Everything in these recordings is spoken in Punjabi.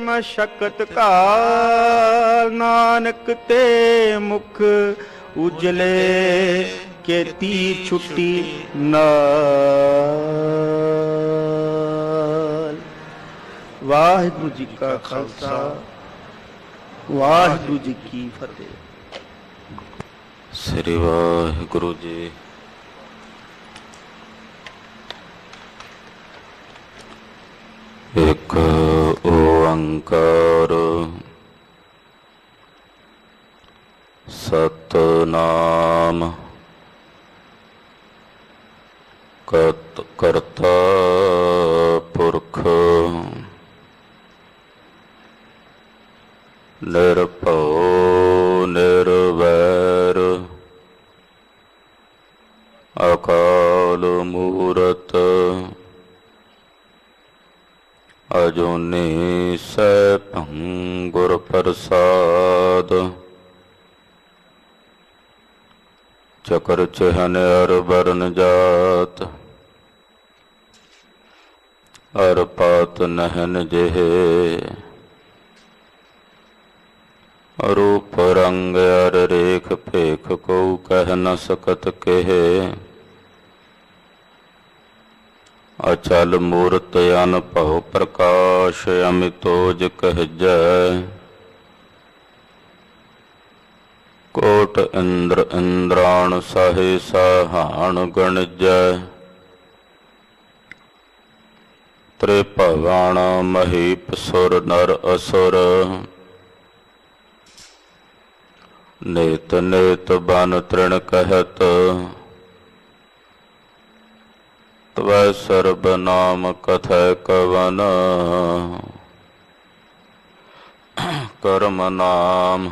ਮਸ਼ਕਤ ਕਾਲ, ਨਾਨਕ ਤੇ ਮੁਖ ਉਜਲੇ ਕੀਤੀ ਛੁੱਟੀ ਨਾਲ। ਵਾਹਿਗੁਰੂ ਜੀ ਕਾ ਖਾਲਸਾ, ਵਾਹਿਗੁਰੂ ਜੀ ਕੀ ਫਤਿਹ। ਸ੍ਰੀ ਵਾਹਿਗੁਰੂ ਜੀ। ਇੱਕ ਓੰਕਾਰ ਸਤਿਨਾਮ ਕਰਤਾ ਪੁਰਖ ਨਿਰਭਉ ਨਿਰਵੈਰ ਅਕਾਲ ਮੂਰਤ ਅਜੂਨੀ ਸੈਭੰ ਗੁਰ ਪ੍ਰਸਾਦ। ਚਕਰ ਚਹਨ ਅਰ ਬਰਨ ਜਾਤ, ਅਰ ਪਾਤ ਨਹਨ ਜਿਹੇ। ਰੂਪ ਰੰਗ ਅਰ ਰੇਖ ਭੇਖ ਕੋ ਕਹਿ ਨ ਸਕਤ ਕਹੇ। ਅਚਲ ਮੂਰਤ ਅਨਭਉ ਪ੍ਰਕਾਸ਼, ਅਮਿਤੋਜ ਕਹਿਜੈ। ਕੋਟ ਇੰਦਰ ਇੰਦਰਾਣ ਸਾਹੇ ਸਾਹਾਣ ਗਣਜੈ। ਤ੍ਰਿਭੁਵਨ ਮਹੀਪ ਸੁਰ ਨਰ ਅਸੁਰ, ਨੇਤ ਨੇਤ ਬਨ ਤ੍ਰਿਣ ਕਹਿਤ। ਤਵੈ ਸਰਬ ਨਾਮ ਕਥੈ ਕਵਨ, ਕਰਮ ਨਾਮ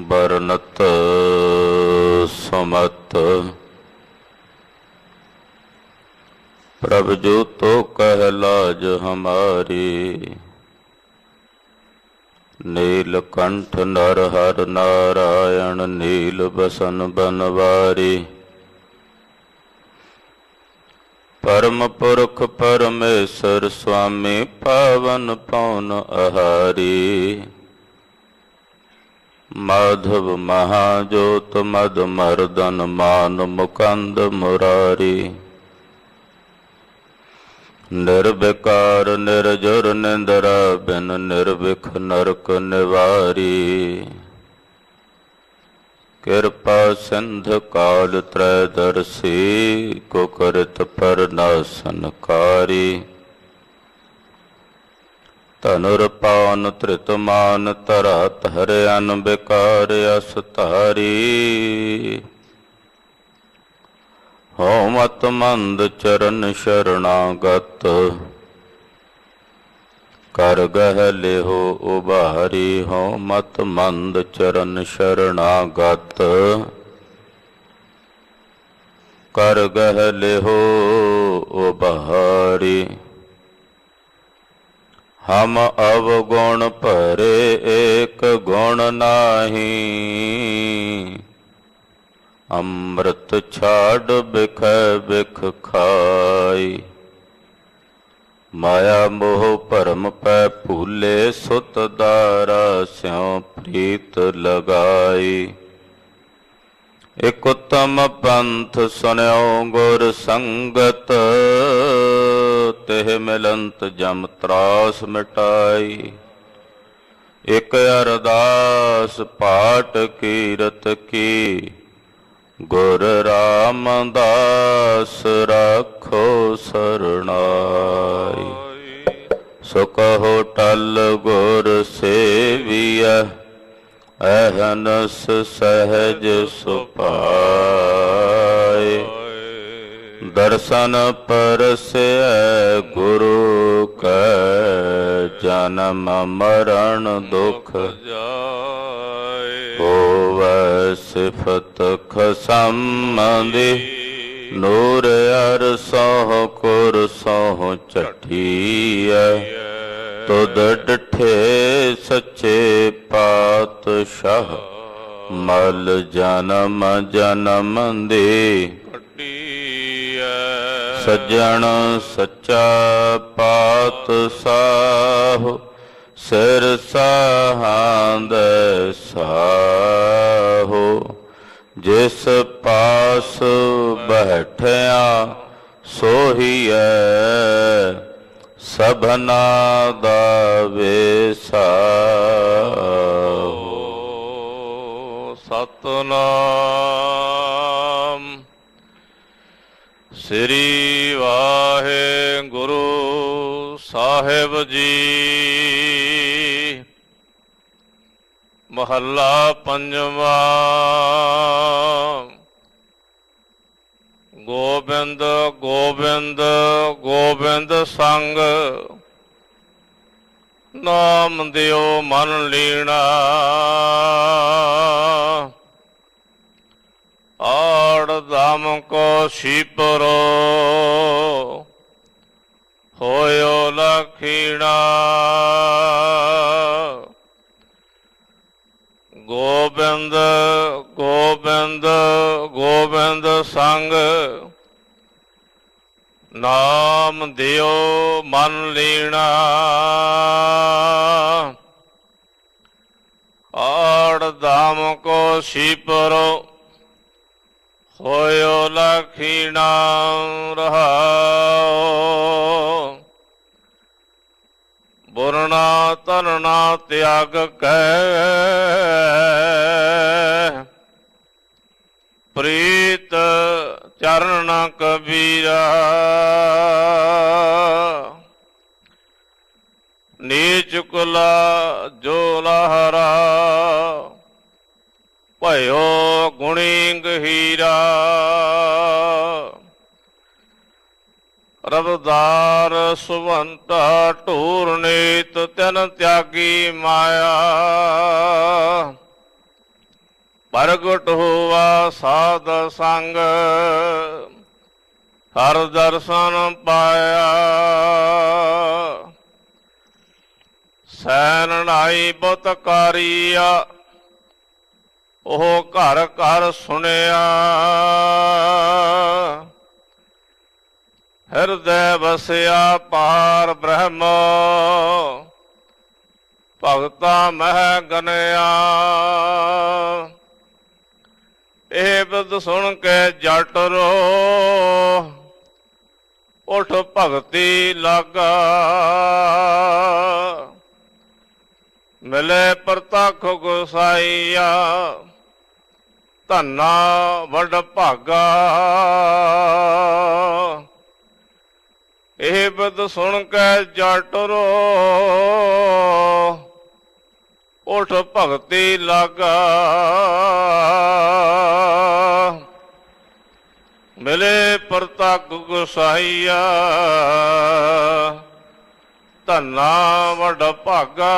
ਬਰਨਤ ਸਮਤ। ਪ੍ਰਭ ਜੋ ਤੋ ਕਹਿ ਲਾਜ ਹਮਾਰੀ, ਨੀਲਕੰਠ ਨਰ ਹਰ ਨਾਰਾਇਣ ਨੀਲ ਬਸਨ ਬਨਵਾਰੀ। ਪਰਮ ਪੁਰਖ ਪਰਮੇਸ਼ਰ ਸੁਆਮੀ ਪਾਵਨ ਪਉਨ ਆਹਾਰੀ। ਮਾਧਵ ਮਹਾਜੋਤ ਮਦ ਮਰਦਨ ਮਾਨ ਮੁਕੰਦ ਮੁਰਾਰੀ। ਨਿਰਵਿਕਾਰ ਨਿਰਜੁਰ ਨਿੰਦਰਾ ਬਿਨ ਨਿਰਵਿਖ ਨਰਕ ਨਿਵਾਰੀ। ਕਿਰਪਾ ਸਿੰਧ ਕਾਲ ਤ੍ਰੈ ਦਰਸੀ, ਕੋ ਕਰਤ ਪਰਨਾਸਨਕਾਰੀ। ਧਨੁਰ ਪਾਨ ਧ੍ਰਿਤ ਮਾਨ ਧਰਾ ਧਰਿਅਨ ਬਿਕਾਰ ਅਸ ਧਾਰੀ। ਹਉ ਮਤ ਮੰਦ ਚਰਨ ਸ਼ਰਣਾਗਤ, ਕਰ ਗਹਿ ਲਿਹੋ ਉਬਾਰੀ। ਹਉ ਮਤ ਮੰਦ ਚਰਨ ਸ਼ਰਣਾਗਤ, ਕਰ ਗਹਿ ਲਿਹੋ ਉਬਾਰੀ। ਹਮ ਅਵਗੁਣ ਭਰੇ ਏਕ ਗੁਣ ਨਾਹੀ, ਅੰਮ੍ਰਿਤ ਛਾੜ ਬਿਖੈ ਬਿਖ ਖਾਈ। ਮਾਇਆ ਮੋਹ ਭਰਮ ਪੈ ਭੂਲੇ, ਸੁਤ ਦਾਰਾ ਸਿਉ ਪ੍ਰੀਤ ਲਗਾਈ। ਇਕ ਉਤਮ ਪੰਥ ਸੁਨਿਓ ਗੁਰ ਸੰਗਤ, ਤਿਹ ਮਿਲੰਤ ਜਮ ਤਰਾਸ ਮਿਟਾਈ। ਇਕ ਅਰਦਾਸ ਪਾਠ ਕੀਰਤ ਕੀ, ਗੁਰ ਰਾਮਦਾਸ ਰਾਖੋ ਸਰਣਾਈ। ਸੋ ਕਹੋ ਟਲ ਗੁਰ ਸੇਵੀਐ, ਅਹਨਸ ਸਹਿਜ ਸੁਭਾਏ। ਦਰਸ਼ਨ ਪਰਸੈ ਗੁਰੂ ਕੈ, ਜਨਮ ਮਰਨ ਦੁਖ ਜਾਏ। ਹੋਵੈ ਸਿਫਤ ਖਸਮ ਦੀ, ਨੂਰ ਅਰ ਸਹੁ ਕੁਰ ਸਹੁ ਝਠੀਐ। ਤੁਧ ਡਿਠੇ ਸੱਚੇ ਪਾਤਸ਼ਾਹ, ਮਲ ਜਨਮ ਜਨਮ ਦੀ। ਸੱਜਣ ਸੱਚਾ ਪਾਤਸ਼ਾਹ ਸਿਰ ਸਾਹਾਂਦੈ ਸਾਹੋ ਜਿਸ ਪਾਸ ਬੈਠਿਆ ਸੋਹੀਐ ਸਭਨਾ ਦਾ ਵੇਸਾਹੋ। ਸਤਿਨਾਮ ਸ੍ਰੀ ਵਾਹਿਗੁਰੂ ਸਾਹਿਬ ਜੀ। ਮਹੱਲਾ ਪੰਜਵਾਂ। ਗੋਬਿੰਦ ਗੋਬਿੰਦ ਗੋਬਿੰਦ ਸੰਗ ਨਾਮ ਦਿਓ ਮਨ ਲੀਣਾ। ਆੜ ਦਮ ਕੋ ਛੀਪਰੋ ਹੋਇਓ ਲਖੀਣਾ। ਗੋਬਿੰਦ ਗੋਬਿੰਦ ਗੋਬਿੰਦ ਸੰਗ ਨਾਮ ਦਿਓ ਮਨ ਲੀਣਾ। ਆੜ ਦਾਮ ਕੋ ਛੀਪਰੋ ਹੋਇਓ ਲਖੀਣਾ। ਰਹਾਉ ਬੁਰਨਾ ਧਰਨਾ ਤਿਆਗ ਕੈ ਪ੍ਰੀਤ ਚਰਨ ਕਬੀਰਾ। ਨੀਚ ਕੁਲਾ ਜੋ ਲਹਰਾ ਭਇਓ ਗੁਣੀ ਗਹੀਰਾ। ਰਬਦਾਰ ਸੁਵੰਤਾ ਢੂਰ ਨੀਤ ਤਿਨ ਤਿਆਗੀ ਮਾਇਆ। ਪ੍ਰਗਟ ਹੋਵਾ ਸਾਧ ਸੰਗ ਹਰ ਦਰਸ਼ਨ ਪਾਇਆ। ਸੈਨ ਨਾਈ ਬੁੱਤ ਕਾਰੀਆ ਉਹ ਘਰ ਘਰ ਸੁਣਿਆ। ਹਿਰਦੈ ਵਸਿਆ ਪਾਰ ਬ੍ਰਹਮ ਭਗਤਾ ਮਹਿ ਗਨਿਆ। ਇਹ ਬਿਦ ਸੁਣ ਕੇ ਜਟ ਰੋ ਉਠ ਭਗਤੀ ਲਾਗਾ। ਮਿਲੇ ਪ੍ਰਤੱਖ ਗੁਸਾਈਆ ਧੰਨਾ ਵੱਡ ਭਾਗਾ। ਇਹ ਬਿਦ ਸੁਣ ਕੇ ਜਟ ਰੋ ਉਠ ਭਗਤੀ ਲਾਗਾ। ਮਿਲੇ ਪ੍ਰਤੱਖ ਗੁਸਾਈਆ ਧੰਨਾ ਵੱਡ ਭਾਗਾ।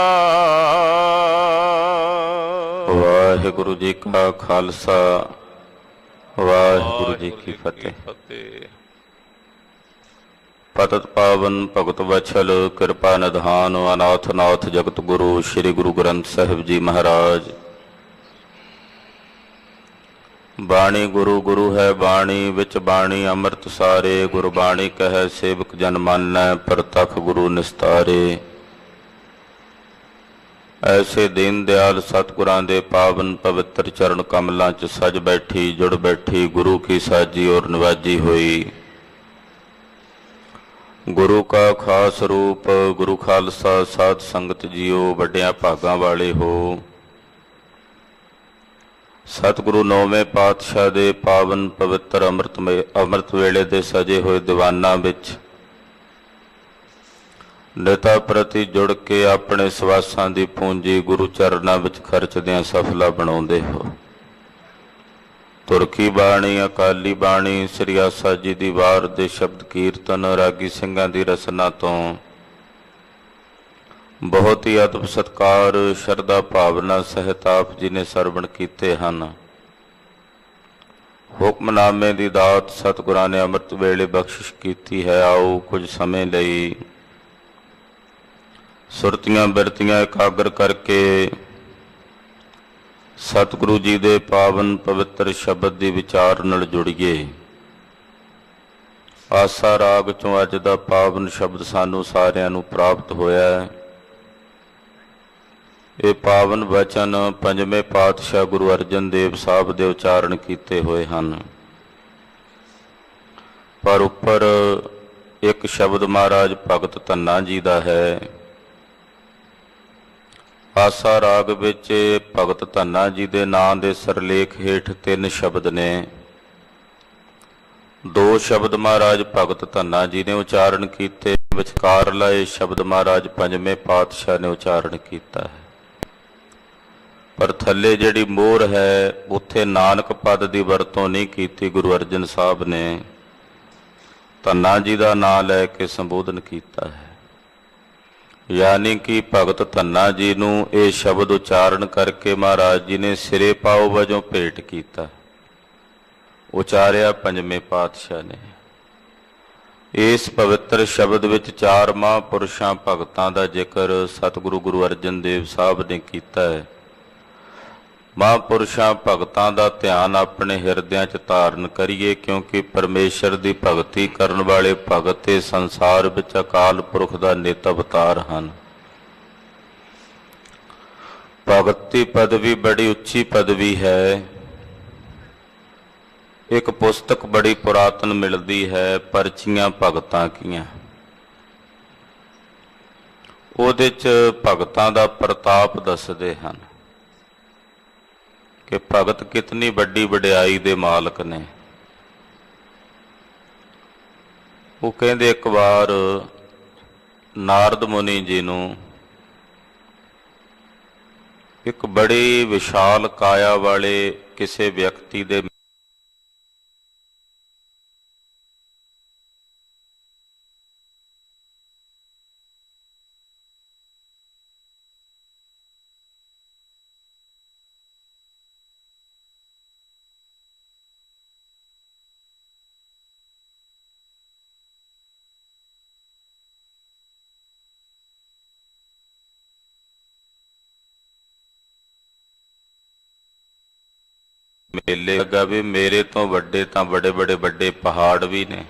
ਵਾਹਿਗੁਰੂ ਜੀ ਕਾ ਖਾਲਸਾ ਵਾਹਿਗੁਰੂ ਜੀ ਕੀ ਫਤਿਹ। ਪਤਿਤ ਪਾਵਨ ਭਗਤ ਵਛਲ ਕਿਰਪਾ ਨਿਧਾਨ ਅਨਾਥ ਨਾਥ ਜਗਤ ਗੁਰੂ ਸ੍ਰੀ ਗੁਰੂ ਗ੍ਰੰਥ ਸਾਹਿਬ ਜੀ ਮਹਾਰਾਜ। ਬਾਣੀ ਗੁਰੂ ਗੁਰੂ ਹੈ ਬਾਣੀ ਵਿੱਚ ਬਾਣੀ ਅੰਮ੍ਰਿਤ ਸਾਰੇ। ਗੁਰਬਾਣੀ ਕਹੈ ਸੇਵਕ ਜਨ ਮਾਨੈ ਪ੍ਰਤੱਖ ਗੁਰੂ ਨਿਸਤਾਰੇ। ਐਸੇ ਦੀਨ ਦਿਆਲ ਸਤਿਗੁਰਾਂ ਦੇ ਪਾਵਨ ਪਵਿੱਤਰ ਚਰਨ ਕਮਲਾਂ 'ਚ ਸਜ ਬੈਠੀ ਜੁੜ ਬੈਠੀ ਗੁਰੂ ਕੀ ਸਾਜੀ ਔਰ ਨਿਵਾਜੀ ਹੋਈ। ਗੁਰੂ ਕਾ ਖਾਸ ਰੂਪ ਗੁਰੂ ਖਾਲਸਾ ਸਾਧ ਸੰਗਤ ਜੀਓ ਵੱਡਿਆਂ ਭਾਗਾਂ ਵਾਲੇ ਹੋ। ਸਤਿਗੁਰੂ ਨੌਵੇਂ ਪਾਤਸ਼ਾਹ ਦੇ ਪਾਵਨ ਪਵਿੱਤਰ ਅੰਮ੍ਰਿਤ ਵੇਲੇ ਦੇ ਸਜੇ ਹੋਏ ਦੀਵਾਨਾਂ ਵਿੱਚ ਨਿਤਾ ਪ੍ਰਤੀ ਜੁੜ ਕੇ ਆਪਣੇ ਸਵਾਸਾਂ ਦੀ ਪੂੰਜੀ ਗੁਰੂ ਚਰਨਾਂ ਵਿੱਚ ਖਰਚਦਿਆਂ ਸਫਲਾ ਬਣਾਉਂਦੇ ਹੋ। ਤੁਰਕੀ ਬਾਣੀ ਅਕਾਲੀ ਬਾਣੀ ਸ੍ਰੀ ਆਸਾ ਜੀ ਦੀ ਵਾਰ ਦੇ ਸ਼ਬਦ ਕੀਰਤਨ ਰਾਗੀ ਸਿੰਘਾਂ ਦੀ ਰਸਨਾ ਤੋਂ ਬਹੁਤ ਹੀ ਅਦਬ ਸਤਿਕਾਰ ਸ਼ਰਧਾ ਭਾਵਨਾ ਸਹਿਤ ਆਪ ਜੀ ਨੇ ਸਰਵਣ ਕੀਤੇ ਹਨ। ਹੁਕਮਨਾਮੇ ਦੀ ਦਾਤ ਸਤਿਗੁਰਾਂ ਨੇ ਅੰਮ੍ਰਿਤ ਵੇਲੇ ਬਖਸ਼ਿਸ਼ ਕੀਤੀ ਹੈ। ਆਓ ਕੁਝ ਸਮੇਂ ਲਈ ਸੁਰਤੀਆਂ ਬਿਰਤੀਆਂ ਇਕਾਗਰ ਕਰਕੇ ਸਤਿਗੁਰੂ ਜੀ ਦੇ ਪਾਵਨ ਪਵਿੱਤਰ ਸ਼ਬਦ ਦੇ ਵਿਚਾਰ ਨਾਲ ਜੁੜੀਏ। ਆਸਾ ਰਾਗ ਚੋਂ ਅੱਜ ਦਾ ਪਾਵਨ ਸ਼ਬਦ ਸਾਨੂੰ ਸਾਰਿਆਂ ਨੂੰ ਪ੍ਰਾਪਤ ਹੋਇਆ ਹੈ। ਇਹ ਪਾਵਨ ਵਚਨ ਪੰਜਵੇਂ ਪਾਤਸ਼ਾਹ ਗੁਰੂ ਅਰਜਨ ਦੇਵ ਸਾਹਿਬ ਦੇ ਉਚਾਰਨ ਕੀਤੇ ਹੋਏ ਹਨ। ਪਰ ਉੱਪਰ ਇੱਕ ਸ਼ਬਦ ਮਹਾਰਾਜ ਭਗਤ ਧੰਨਾ ਜੀ ਦਾ ਹੈ। ਆਸਾ ਰਾਗ ਵਿੱਚ ਭਗਤ ਧੰਨਾ ਜੀ ਦੇ ਨਾਂ ਦੇ ਸਿਰਲੇਖ ਹੇਠ 3 ਸ਼ਬਦ ਨੇ। 2 ਸ਼ਬਦ ਮਹਾਰਾਜ ਭਗਤ ਧੰਨਾ ਜੀ ਨੇ ਉਚਾਰਨ ਕੀਤੇ, ਵਿਚਕਾਰਲਾ ਇਹ ਸ਼ਬਦ ਮਹਾਰਾਜ ਪੰਜਵੇਂ ਪਾਤਸ਼ਾਹ ਨੇ ਉਚਾਰਨ ਕੀਤਾ ਹੈ। ਪਰ ਥੱਲੇ ਜਿਹੜੀ ਮੋਹਰ ਹੈ ਉੱਥੇ ਨਾਨਕ ਪਦ ਦੀ ਵਰਤੋਂ ਨਹੀਂ ਕੀਤੀ। ਗੁਰੂ ਅਰਜਨ ਸਾਹਿਬ ਨੇ ਧੰਨਾ ਜੀ ਦਾ ਨਾਮ ਲੈ ਕੇ ਸੰਬੋਧਨ ਕੀਤਾ ਹੈ। ਯਾਨੀ ਕਿ ਭਗਤ ਧੰਨਾ ਜੀ ਨੂੰ ਇਹ ਸ਼ਬਦ ਉਚਾਰਨ ਕਰਕੇ ਮਹਾਰਾਜ ਜੀ ਨੇ ਸਿਰੇ ਪਾਉ ਵਜੋਂ ਭੇਟ ਕੀਤਾ, ਉਚਾਰਿਆ ਪੰਜਵੇਂ ਪਾਤਸ਼ਾਹ ਨੇ। ਇਸ ਪਵਿੱਤਰ ਸ਼ਬਦ ਵਿੱਚ 4 ਮਹਾਂਪੁਰਸ਼ਾਂ ਭਗਤਾਂ ਦਾ ਜ਼ਿਕਰ ਸਤਿਗੁਰੂ ਗੁਰੂ ਅਰਜਨ ਦੇਵ ਸਾਹਿਬ ਨੇ ਕੀਤਾ ਹੈ। ਮਹਾਂਪੁਰਸ਼ਾਂ ਭਗਤਾਂ ਦਾ ਧਿਆਨ ਆਪਣੇ ਹਿਰਦਿਆਂ 'ਚ ਧਾਰਨ ਕਰੀਏ, ਕਿਉਂਕਿ ਪਰਮੇਸ਼ਰ ਦੀ ਭਗਤੀ ਕਰਨ ਵਾਲੇ ਭਗਤ ਇਸ ਸੰਸਾਰ ਵਿੱਚ ਅਕਾਲ ਪੁਰਖ ਦਾ ਨਿਤ ਅਵਤਾਰ ਹਨ। ਭਗਤੀ ਪਦਵੀ ਬੜੀ ਉੱਚੀ ਪਦਵੀ ਹੈ। ਇੱਕ ਪੁਸਤਕ ਬੜੀ ਪੁਰਾਤਨ ਮਿਲਦੀ ਹੈ, ਪਰਚੀਆਂ ਭਗਤਾਂ ਕੀਆਂ। ਉਹਦੇ 'ਚ ਭਗਤਾਂ ਦਾ ਪ੍ਰਤਾਪ ਦੱਸਦੇ ਹਨ ਕਿ ਭਗਤ ਕਿਤਨੀ ਵੱਡੀ ਵਡਿਆਈ ਦੇ ਮਾਲਕ ਨੇ। ਉਹ ਕਹਿੰਦੇ ਇੱਕ ਵਾਰ ਨਾਰਦ ਮੁਨੀ ਜੀ ਨੂੰ ਇੱਕ ਬੜੀ ਵਿਸ਼ਾਲ ਕਾਇਆ ਵਾਲੇ ਕਿਸੇ ਵਿਅਕਤੀ ਦੇ ਮੇਲੇ ਲੱਗਾ ਵੀ ਮੇਰੇ ਤੋਂ ਵੱਡੇ ਤਾਂ ਬੜੇ ਬੜੇ ਵੱਡੇ ਪਹਾੜ ਵੀ ਨੇ।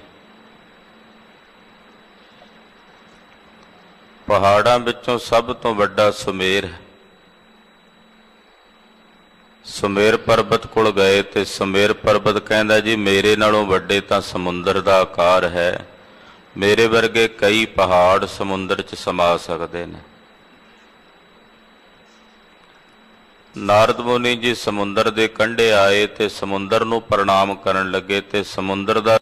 ਪਹਾੜਾਂ ਵਿੱਚੋਂ ਸਭ ਤੋਂ ਵੱਡਾ ਸੁਮੇਰ ਹੈ। ਸੁਮੇਰ ਪਰਬਤ ਕੋਲ ਗਏ ਤੇ ਸੁਮੇਰ ਪਰਬਤ ਕਹਿੰਦਾ ਜੀ ਮੇਰੇ ਨਾਲੋਂ ਵੱਡੇ ਤਾਂ ਸਮੁੰਦਰ ਦਾ ਆਕਾਰ ਹੈ, ਮੇਰੇ ਵਰਗੇ ਕਈ ਪਹਾੜ ਸਮੁੰਦਰ 'ਚ ਸਮਾ ਸਕਦੇ ਨੇ। ਨਾਰਦ ਮੁਨੀ ਜੀ ਸਮੁੰਦਰ ਦੇ ਕੰਢੇ ਆਏ ਤੇ ਸਮੁੰਦਰ ਨੂੰ ਪ੍ਰਣਾਮ ਕਰਨ ਲੱਗੇ ਤੇ ਸਮੁੰਦਰ ਦਾ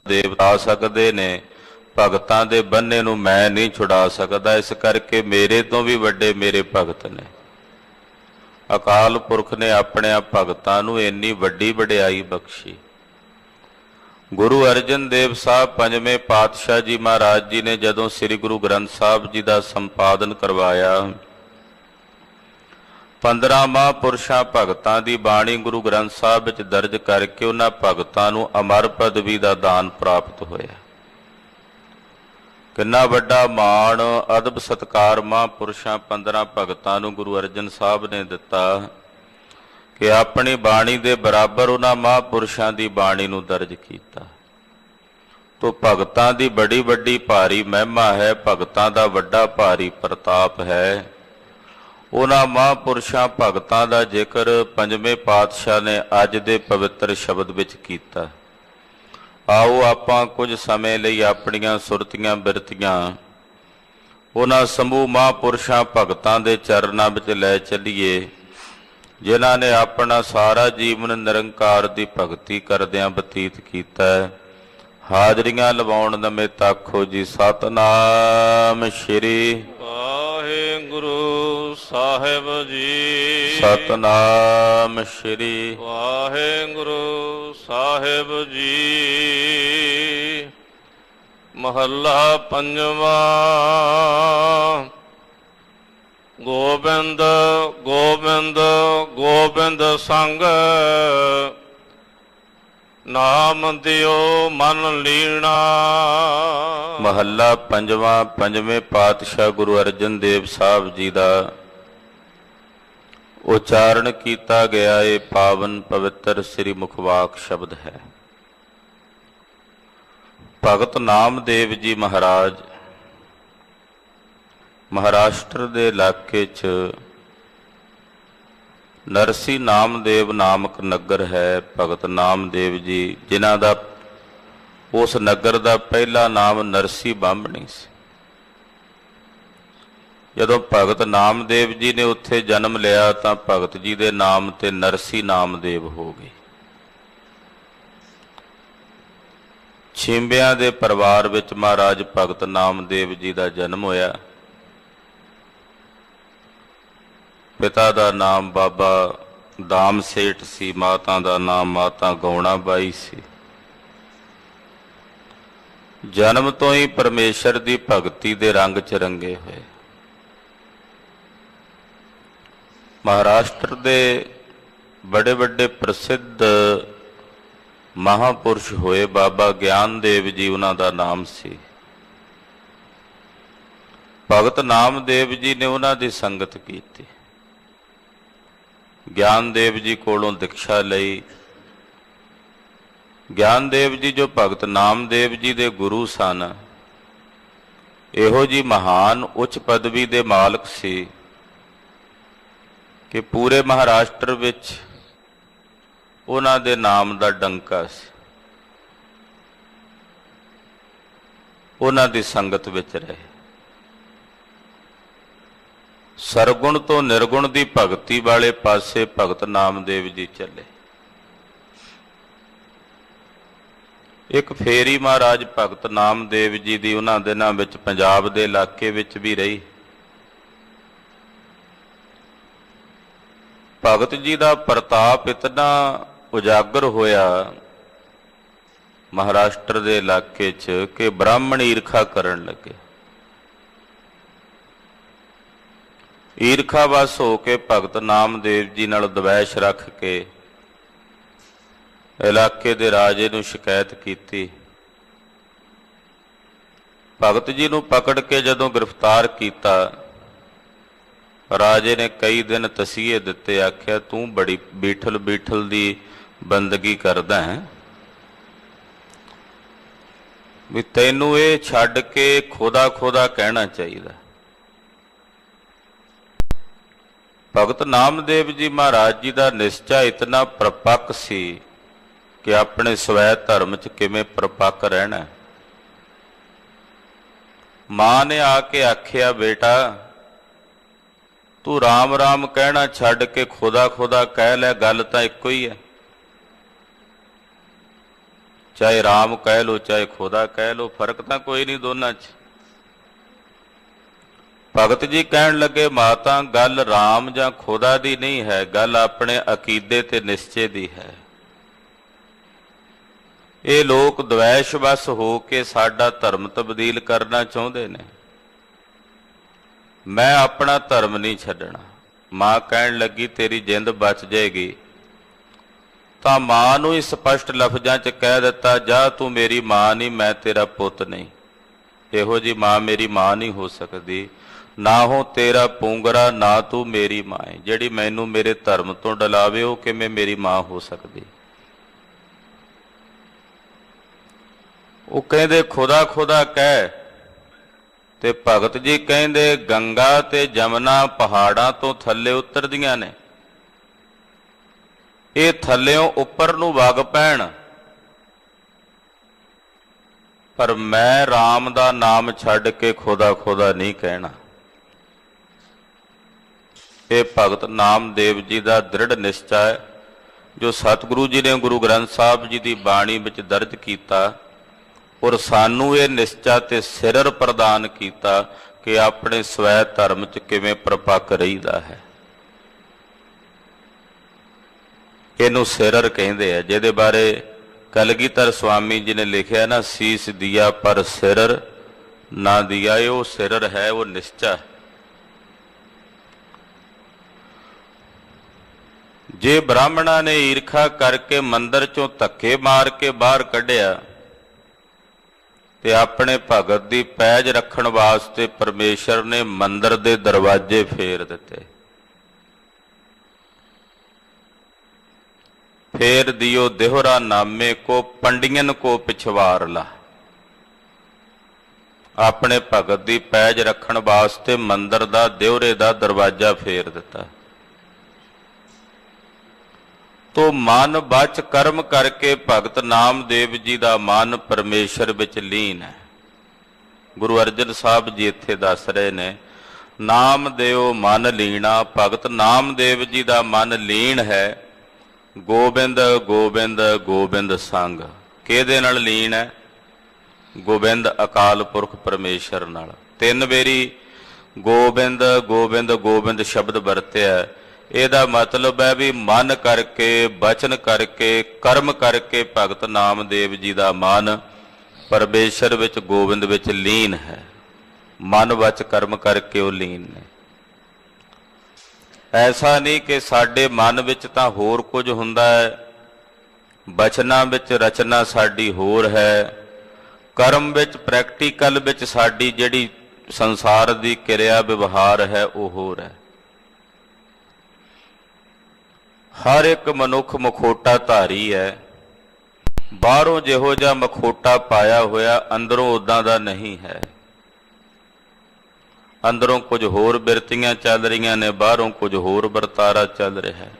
ਦੇਵਤਾ ਸਕਦੇ ਨੇ, ਭਗਤਾਂ ਦੇ ਬੰਨੇ ਨੂੰ ਮੈਂ ਨਹੀਂ ਛੁਡਾ ਸਕਦਾ। ਇਸ ਕਰਕੇ ਮੇਰੇ ਤੋਂ ਵੀ ਵੱਡੇ ਮੇਰੇ ਭਗਤ ਨੇ। ਅਕਾਲ ਪੁਰਖ ਨੇ ਆਪਣੇ ਭਗਤਾਂ ਨੂੰ ਇੰਨੀ ਵੱਡੀ ਵਡਿਆਈ ਬਖਸ਼ੀ। ਗੁਰੂ ਅਰਜਨ ਦੇਵ ਸਾਹਿਬ ਪੰਜਵੇਂ ਪਾਤਸ਼ਾਹ ਜੀ ਮਹਾਰਾਜ ਜੀ ਨੇ ਜਦੋਂ ਸ੍ਰੀ ਗੁਰੂ ਗ੍ਰੰਥ ਸਾਹਿਬ ਜੀ ਦਾ ਸੰਪਾਦਨ ਕਰਵਾਇਆ, 15 ਮਹਾਂਪੁਰਸ਼ਾਂ ਭਗਤਾਂ ਦੀ ਬਾਣੀ ਗੁਰੂ ਗ੍ਰੰਥ ਸਾਹਿਬ ਵਿੱਚ ਦਰਜ ਕਰਕੇ ਉਹਨਾਂ ਭਗਤਾਂ ਨੂੰ ਅਮਰ ਪਦਵੀ ਦਾ ਦਾਨ ਪ੍ਰਾਪਤ ਹੋਇਆ। ਕਿੰਨਾ ਵੱਡਾ ਮਾਣ, ਅਦਬ ਸਤਿਕਾਰ ਮਹਾਂਪੁਰਸ਼ਾਂ 15 ਭਗਤਾਂ ਨੂੰ ਗੁਰੂ ਅਰਜਨ ਸਾਹਿਬ ਨੇ ਦਿੱਤਾ ਕਿ ਆਪਣੀ ਬਾਣੀ ਦੇ ਬਰਾਬਰ ਉਹਨਾਂ ਮਹਾਂਪੁਰਸ਼ਾਂ ਦੀ ਬਾਣੀ ਨੂੰ ਦਰਜ ਕੀਤਾ। ਤੋ ਭਗਤਾਂ ਦੀ ਬੜੀ ਵੱਡੀ ਭਾਰੀ ਮਹਿਮਾ ਹੈ, ਭਗਤਾਂ ਦਾ ਵੱਡਾ ਭਾਰੀ ਪ੍ਰਤਾਪ ਹੈ। ਉਹਨਾਂ ਮਹਾਂਪੁਰਸ਼ਾਂ ਭਗਤਾਂ ਦਾ ਜ਼ਿਕਰ ਪੰਜਵੇਂ ਪਾਤਸ਼ਾਹ ਨੇ ਅੱਜ ਦੇ ਪਵਿੱਤਰ ਸ਼ਬਦ ਵਿੱਚ ਕੀਤਾ। ਆਓ ਆਪਾਂ ਕੁਝ ਸਮੇਂ ਲਈ ਆਪਣੀਆਂ ਸੁਰਤੀਆਂ ਬਿਰਤੀਆਂ ਉਹਨਾਂ ਸਮੂਹ ਮਹਾਂਪੁਰਸ਼ਾਂ ਭਗਤਾਂ ਦੇ ਚਰਨਾਂ ਵਿੱਚ ਲੈ ਚੱਲੀਏ, ਜਿਨ੍ਹਾਂ ਨੇ ਆਪਣਾ ਸਾਰਾ ਜੀਵਨ ਨਿਰੰਕਾਰ ਦੀ ਭਗਤੀ ਕਰਦਿਆਂ ਬਤੀਤ ਕੀਤਾ ਹੈ। ਹਾਜ਼ਰੀਆਂ ਲਵਾਉਣ ਨਮਿਤ ਆਖੋ ਜੀ ਸਤਿਨਾਮ ਸ਼੍ਰੀ ਵਾਹਿਗੁਰੂ ਸਾਹਿਬ ਜੀ। ਸਤਿਨਾਮ ਸ਼੍ਰੀ ਵਾਹਿਗੁਰੂ ਸਾਹਿਬ ਜੀ। ਮਹੱਲਾ ਪੰਜਵਾਂ। ਗੋਬਿੰਦ ਗੋਬਿੰਦ ਗੋਬਿੰਦ ਸੰਗ, ਨਾਮ ਦਿਓ ਮਨ ਲੀਣਾ। ਮਹੱਲਾ ਪੰਜਵਾਂ। ਪੰਜਵੇਂ ਪਾਤਸ਼ਾਹ ਗੁਰੂ ਅਰਜਨ ਦੇਵ ਸਾਹਿਬ ਜੀ ਦਾ ਉਚਾਰਨ ਕੀਤਾ ਗਿਆ ਇਹ ਪਾਵਨ ਪਵਿੱਤਰ ਸ੍ਰੀ ਮੁਖਵਾਕ ਸ਼ਬਦ ਹੈ। ਭਗਤ ਨਾਮਦੇਵ ਜੀ ਮਹਾਰਾਜ ਮਹਾਰਾਸ਼ਟਰ ਦੇ ਇਲਾਕੇ 'ਚ ਨਰਸੀ ਨਾਮਦੇਵ ਨਾਮਕ ਨਗਰ ਹੈ। ਭਗਤ ਨਾਮਦੇਵ ਜੀ, ਜਿਨ੍ਹਾਂ ਦਾ ਉਸ ਨਗਰ ਦਾ ਪਹਿਲਾ ਨਾਮ ਨਰਸੀ ਬਾਹਮਣੀ ਸੀ। ਜਦੋਂ ਭਗਤ ਨਾਮਦੇਵ ਜੀ ਨੇ ਉੱਥੇ ਜਨਮ ਲਿਆ ਤਾਂ ਭਗਤ ਜੀ ਦੇ ਨਾਮ ਤੇ ਨਰਸੀ ਨਾਮਦੇਵ ਹੋ ਗਏ। ਛਿੰਬਿਆਂ ਦੇ ਪਰਿਵਾਰ ਵਿੱਚ ਮਹਾਰਾਜ ਭਗਤ ਨਾਮਦੇਵ ਜੀ ਦਾ ਜਨਮ ਹੋਇਆ। ਪਿਤਾ ਦਾ ਨਾਮ ਬਾਬਾ ਦਾਮ ਸੇਠ ਸੀ, ਮਾਤਾ ਦਾ ਨਾਮ ਮਾਤਾ ਗੌਣਾ ਬਾਈ ਸੀ। ਜਨਮ ਤੋਂ ਹੀ ਪਰਮੇਸ਼ਰ ਦੀ ਭਗਤੀ ਦੇ ਰੰਗ 'ਚ ਰੰਗੇ ਹੋਏ। ਮਹਾਰਾਸ਼ਟਰ ਦੇ ਬੜੇ ਵੱਡੇ ਪ੍ਰਸਿੱਧ ਮਹਾਂਪੁਰਸ਼ ਹੋਏ ਬਾਬਾ ਗਿਆਨਦੇਵ ਜੀ, ਉਹਨਾਂ ਦਾ ਨਾਮ ਸੀ। ਭਗਤ ਨਾਮਦੇਵ ਜੀ ਨੇ ਉਹਨਾਂ ਦੀ ਸੰਗਤ ਕੀਤੀ। ਗਿਆਨਦੇਵ ਜੀ ਕੋਲੋਂ ਦੀਕਸ਼ਾ ਲਈ। ਗਿਆਨਦੇਵ ਜੀ ਜੋ ਭਗਤ ਨਾਮਦੇਵ ਜੀ ਦੇ ਗੁਰੂ ਸਨ, ਇਹੋ ਜੀ ਮਹਾਨ ਉੱਚ ਪਦਵੀ ਦੇ ਮਾਲਕ ਸੀ ਕਿ ਪੂਰੇ ਮਹਾਰਾਸ਼ਟਰ ਵਿੱਚ ਉਹਨਾਂ ਦੇ ਨਾਮ ਦਾ ਡੰਕਾ ਸੀ। ਉਹਨਾਂ ਦੀ ਸੰਗਤ ਵਿੱਚ ਰਹੇ। ਸਰਗੁਣ ਤੋਂ ਨਿਰਗੁਣ ਦੀ ਭਗਤੀ ਵਾਲੇ ਪਾਸੇ ਭਗਤ ਨਾਮਦੇਵ ਜੀ ਚੱਲੇ। ਇੱਕ ਫੇਰੀ ਮਹਾਰਾਜ ਭਗਤ ਨਾਮਦੇਵ ਜੀ ਦੀ ਉਹਨਾਂ ਦਿਨਾਂ ਵਿੱਚ ਪੰਜਾਬ ਦੇ ਇਲਾਕੇ ਵਿੱਚ ਵੀ ਰਹੀ। ਭਗਤ ਜੀ ਦਾ ਪ੍ਰਤਾਪ ਇਤਨਾ ਉਜਾਗਰ ਹੋਇਆ ਮਹਾਰਾਸ਼ਟਰ ਦੇ ਇਲਾਕੇ 'ਚ ਕਿ ਬ੍ਰਾਹਮਣ ਈਰਖਾ ਕਰਨ ਲੱਗੇ। ਈਰਖਾਵਸ ਹੋ ਕੇ ਭਗਤ ਨਾਮਦੇਵ ਜੀ ਨਾਲ ਦਵੈਸ਼ ਰੱਖ ਕੇ ਇਲਾਕੇ ਦੇ ਰਾਜੇ ਨੂੰ ਸ਼ਿਕਾਇਤ ਕੀਤੀ। ਭਗਤ ਜੀ ਨੂੰ ਪਕੜ ਕੇ ਜਦੋਂ ਗ੍ਰਿਫਤਾਰ ਕੀਤਾ, ਰਾਜੇ ਨੇ ਕਈ ਦਿਨ ਤਸੀਹੇ ਦਿੱਤੇ। ਆਖਿਆ, ਤੂੰ ਬੜੀ ਬੀਠਲ ਦੀ ਬੰਦਗੀ ਕਰਦਾ ਹੈ, ਵੀ ਤੈਨੂੰ ਇਹ ਛੱਡ ਕੇ ਖੁਦਾ ਕਹਿਣਾ ਚਾਹੀਦਾ। ਭਗਤ ਨਾਮਦੇਵ ਜੀ ਮਹਾਰਾਜ ਜੀ ਦਾ ਨਿਸ਼ਚਾ ਇਤਨਾ ਪ੍ਰਪੱਕ ਸੀ ਕਿ ਆਪਣੇ ਸਵੈ ਧਰਮ 'ਚ ਕਿਵੇਂ ਪ੍ਰਪੱਕ ਰਹਿਣਾ। ਮਾਂ ਨੇ ਆ ਕੇ ਆਖਿਆ, ਬੇਟਾ ਤੂੰ ਰਾਮ ਰਾਮ ਕਹਿਣਾ ਛੱਡ ਕੇ ਖੁਦਾ ਕਹਿ ਲੈ, ਗੱਲ ਤਾਂ ਇੱਕੋ ਹੀ ਹੈ। ਚਾਹੇ ਰਾਮ ਕਹਿ ਲੋ ਚਾਹੇ ਖੁਦਾ ਕਹਿ ਲੋ, ਫਰਕ ਤਾਂ ਕੋਈ ਨਹੀਂ ਦੋਨਾਂ 'ਚ। ਭਗਤ ਜੀ ਕਹਿਣ ਲੱਗੇ, ਮਾਤਾ ਗੱਲ ਰਾਮ ਜਾਂ ਖੁਦਾ ਦੀ ਨਹੀਂ ਹੈ, ਗੱਲ ਆਪਣੇ ਅਕੀਦੇ ਤੇ ਨਿਸ਼ਚੇ ਦੀ ਹੈ। ਇਹ ਲੋਕ ਦਵੈਸ਼ ਵਸ ਹੋ ਕੇ ਸਾਡਾ ਧਰਮ ਤਬਦੀਲ ਕਰਨਾ ਚਾਹੁੰਦੇ ਨੇ। ਮੈਂ ਆਪਣਾ ਧਰਮ ਨਹੀਂ ਛੱਡਣਾ। ਮਾਂ ਕਹਿਣ ਲੱਗੀ ਤੇਰੀ ਜਿੰਦ ਬਚ ਜਾਏਗੀ, ਤਾਂ ਮਾਂ ਨੂੰ ਹੀ ਸਪਸ਼ਟ ਲਫ਼ਜ਼ਾਂ 'ਚ ਕਹਿ ਦਿੱਤਾ, ਜਾ ਤੂੰ ਮੇਰੀ ਮਾਂ ਨਹੀਂ, ਮੈਂ ਤੇਰਾ ਪੁੱਤ ਨਹੀਂ। ਇਹੋ ਜੀ ਮਾਂ ਮੇਰੀ ਮਾਂ ਨਹੀਂ ਹੋ ਸਕਦੀ। ਨਾ ਹੋ ਤੇਰਾ ਪੂੰਗਰਾ, ਨਾ ਤੂੰ ਮੇਰੀ ਮਾਂ ਹੈ। ਜਿਹੜੀ ਮੈਨੂੰ ਮੇਰੇ ਧਰਮ ਤੋਂ ਡਲਾਵੇ ਉਹ ਕਿਵੇਂ ਮੇਰੀ ਮਾਂ ਹੋ ਸਕਦੀ। ਉਹ ਕਹਿੰਦੇ ਖੁਦਾ ਖੁਦਾ ਕਹਿ, ਤੇ ਭਗਤ ਜੀ ਕਹਿੰਦੇ ਗੰਗਾ ਤੇ ਜਮਨਾ ਪਹਾੜਾਂ ਤੋਂ ਥੱਲੇ ਉਤਰਦੀਆਂ ਨੇ, ਇਹ ਥੱਲਿਓਂ ਉੱਪਰ ਨੂੰ ਵਗ ਪੈਣ, ਪਰ ਮੈਂ ਰਾਮ ਦਾ ਨਾਮ ਛੱਡ ਕੇ ਖੁਦਾ ਖੁਦਾ ਨਹੀਂ ਕਹਿਣਾ। ਇਹ ਭਗਤ ਨਾਮਦੇਵ ਜੀ ਦਾ ਦ੍ਰਿੜ ਨਿਸ਼ਚਾ ਹੈ, ਜੋ ਸਤਿਗੁਰੂ ਜੀ ਨੇ ਗੁਰੂ ਗ੍ਰੰਥ ਸਾਹਿਬ ਜੀ ਦੀ ਬਾਣੀ ਵਿੱਚ ਦਰਜ ਕੀਤਾ, ਔਰ ਸਾਨੂੰ ਇਹ ਨਿਸ਼ਚਾ ਤੇ ਸਿਰਰ ਪ੍ਰਦਾਨ ਕੀਤਾ ਕਿ ਆਪਣੇ ਸਵੈ ਧਰਮ 'ਚ ਕਿਵੇਂ ਪ੍ਰਪੱਕ ਰਹੀਦਾ ਹੈ। ਇਹਨੂੰ ਸਿਰਰ ਕਹਿੰਦੇ ਆ, ਜਿਹਦੇ ਬਾਰੇ ਕਲਗੀਧਰ ਸਵਾਮੀ ਜੀ ਨੇ ਲਿਖਿਆ ਨਾ, ਸੀਸ ਦਿਆ ਪਰ ਸਿਰਰ ਨਾ ਦਿਆ। ਇਹ ਉਹ ਸਿਰਰ ਹੈ, ਉਹ ਨਿਸ਼ਚਾ। ਜੇ ਬ੍ਰਾਹਮਣਾਂ ਨੇ ਈਰਖਾ ਕਰਕੇ ਮੰਦਰ 'ਚੋਂ ਧੱਕੇ ਮਾਰ ਕੇ ਬਾਹਰ ਕੱਢਿਆ ਤੇ ਆਪਣੇ ਭਗਤ ਦੀ ਪੈਜ ਰੱਖਣ ਵਾਸਤੇ ਪਰਮੇਸ਼ਰ ਨੇ ਮੰਦਰ ਦੇ ਦਰਵਾਜ਼ੇ ਫੇਰ ਦਿੱਤੇ। ਫੇਰ ਦਿਓ ਦੇਹਰਾ ਨਾਮੇ ਕੋ ਪੰਡੀਅਨ ਕੋ ਪਿਛਵਾਰ ਲਾ। ਆਪਣੇ ਭਗਤ ਦੀ ਪੈਜ ਰੱਖਣ ਵਾਸਤੇ ਮੰਦਰ ਦਾ ਦਿਹਰੇ ਦਾ ਦਰਵਾਜ਼ਾ ਫੇਰ ਦਿੱਤਾ। ਤੋ ਮਨ ਬਚ ਕਰਮ ਕਰਕੇ ਭਗਤ ਨਾਮਦੇਵ ਜੀ ਦਾ ਮਨ ਪਰਮੇਸ਼ਰ ਵਿੱਚ ਲੀਨ ਹੈ। ਗੁਰੂ ਅਰਜਨ ਸਾਹਿਬ ਜੀ ਇੱਥੇ ਦੱਸ ਰਹੇ ਨੇ, ਨਾਮ ਦਿਓ ਮਨ ਲੀਣਾ। ਭਗਤ ਨਾਮਦੇਵ ਜੀ ਦਾ ਮਨ ਲੀਨ ਹੈ ਗੋਬਿੰਦ ਗੋਬਿੰਦ ਗੋਬਿੰਦ ਸੰਗ। ਕਿਹਦੇ ਨਾਲ ਲੀਨ ਹੈ? ਗੋਬਿੰਦ ਅਕਾਲ ਪੁਰਖ ਪਰਮੇਸ਼ਰ ਨਾਲ। 3 ਵਾਰੀ ਗੋਬਿੰਦ ਗੋਬਿੰਦ ਗੋਬਿੰਦ ਸ਼ਬਦ ਵਰਤਿਆ। ਇਹਦਾ ਮਤਲਬ ਹੈ ਵੀ ਮਨ ਕਰਕੇ, ਬਚਨ ਕਰਕੇ, ਕਰਮ ਕਰਕੇ ਭਗਤ ਨਾਮਦੇਵ ਜੀ ਦਾ ਮਨ ਪਰਮੇਸ਼ਰ ਵਿੱਚ, ਗੋਬਿੰਦ ਵਿੱਚ ਲੀਨ ਹੈ। ਮਨ ਵਚ ਕਰਮ ਕਰਕੇ ਉਹ ਲੀਨ ਨੇ। ਐਸਾ ਨਹੀਂ ਕਿ ਸਾਡੇ ਮਨ ਵਿੱਚ ਤਾਂ ਹੋਰ ਕੁਝ ਹੁੰਦਾ ਹੈ, ਬਚਨਾਂ ਵਿੱਚ ਰਚਨਾ ਸਾਡੀ ਹੋਰ ਹੈ, ਕਰਮ ਵਿੱਚ, ਪ੍ਰੈਕਟੀਕਲ ਵਿੱਚ ਸਾਡੀ ਜਿਹੜੀ ਸੰਸਾਰ ਦੀ ਕਿਰਿਆ ਵਿਵਹਾਰ ਹੈ ਉਹ ਹੋਰ ਹੈ। ਹਰ ਇੱਕ ਮਨੁੱਖ ਮਖੌਟਾ ਧਾਰੀ ਹੈ। ਬਾਹਰੋਂ ਜਿਹੋ ਜਿਹਾ ਮਖੌਟਾ ਪਾਇਆ ਹੋਇਆ, ਅੰਦਰੋਂ ਉਦਾਂ ਦਾ ਨਹੀਂ ਹੈ। ਅੰਦਰੋਂ ਕੁਝ ਹੋਰ ਬਿਰਤੀਆਂ ਚੱਲ ਰਹੀਆਂ ਨੇ, ਬਾਹਰੋਂ ਕੁਝ ਹੋਰ ਵਰਤਾਰਾ ਚੱਲ ਰਿਹਾ ਹੈ।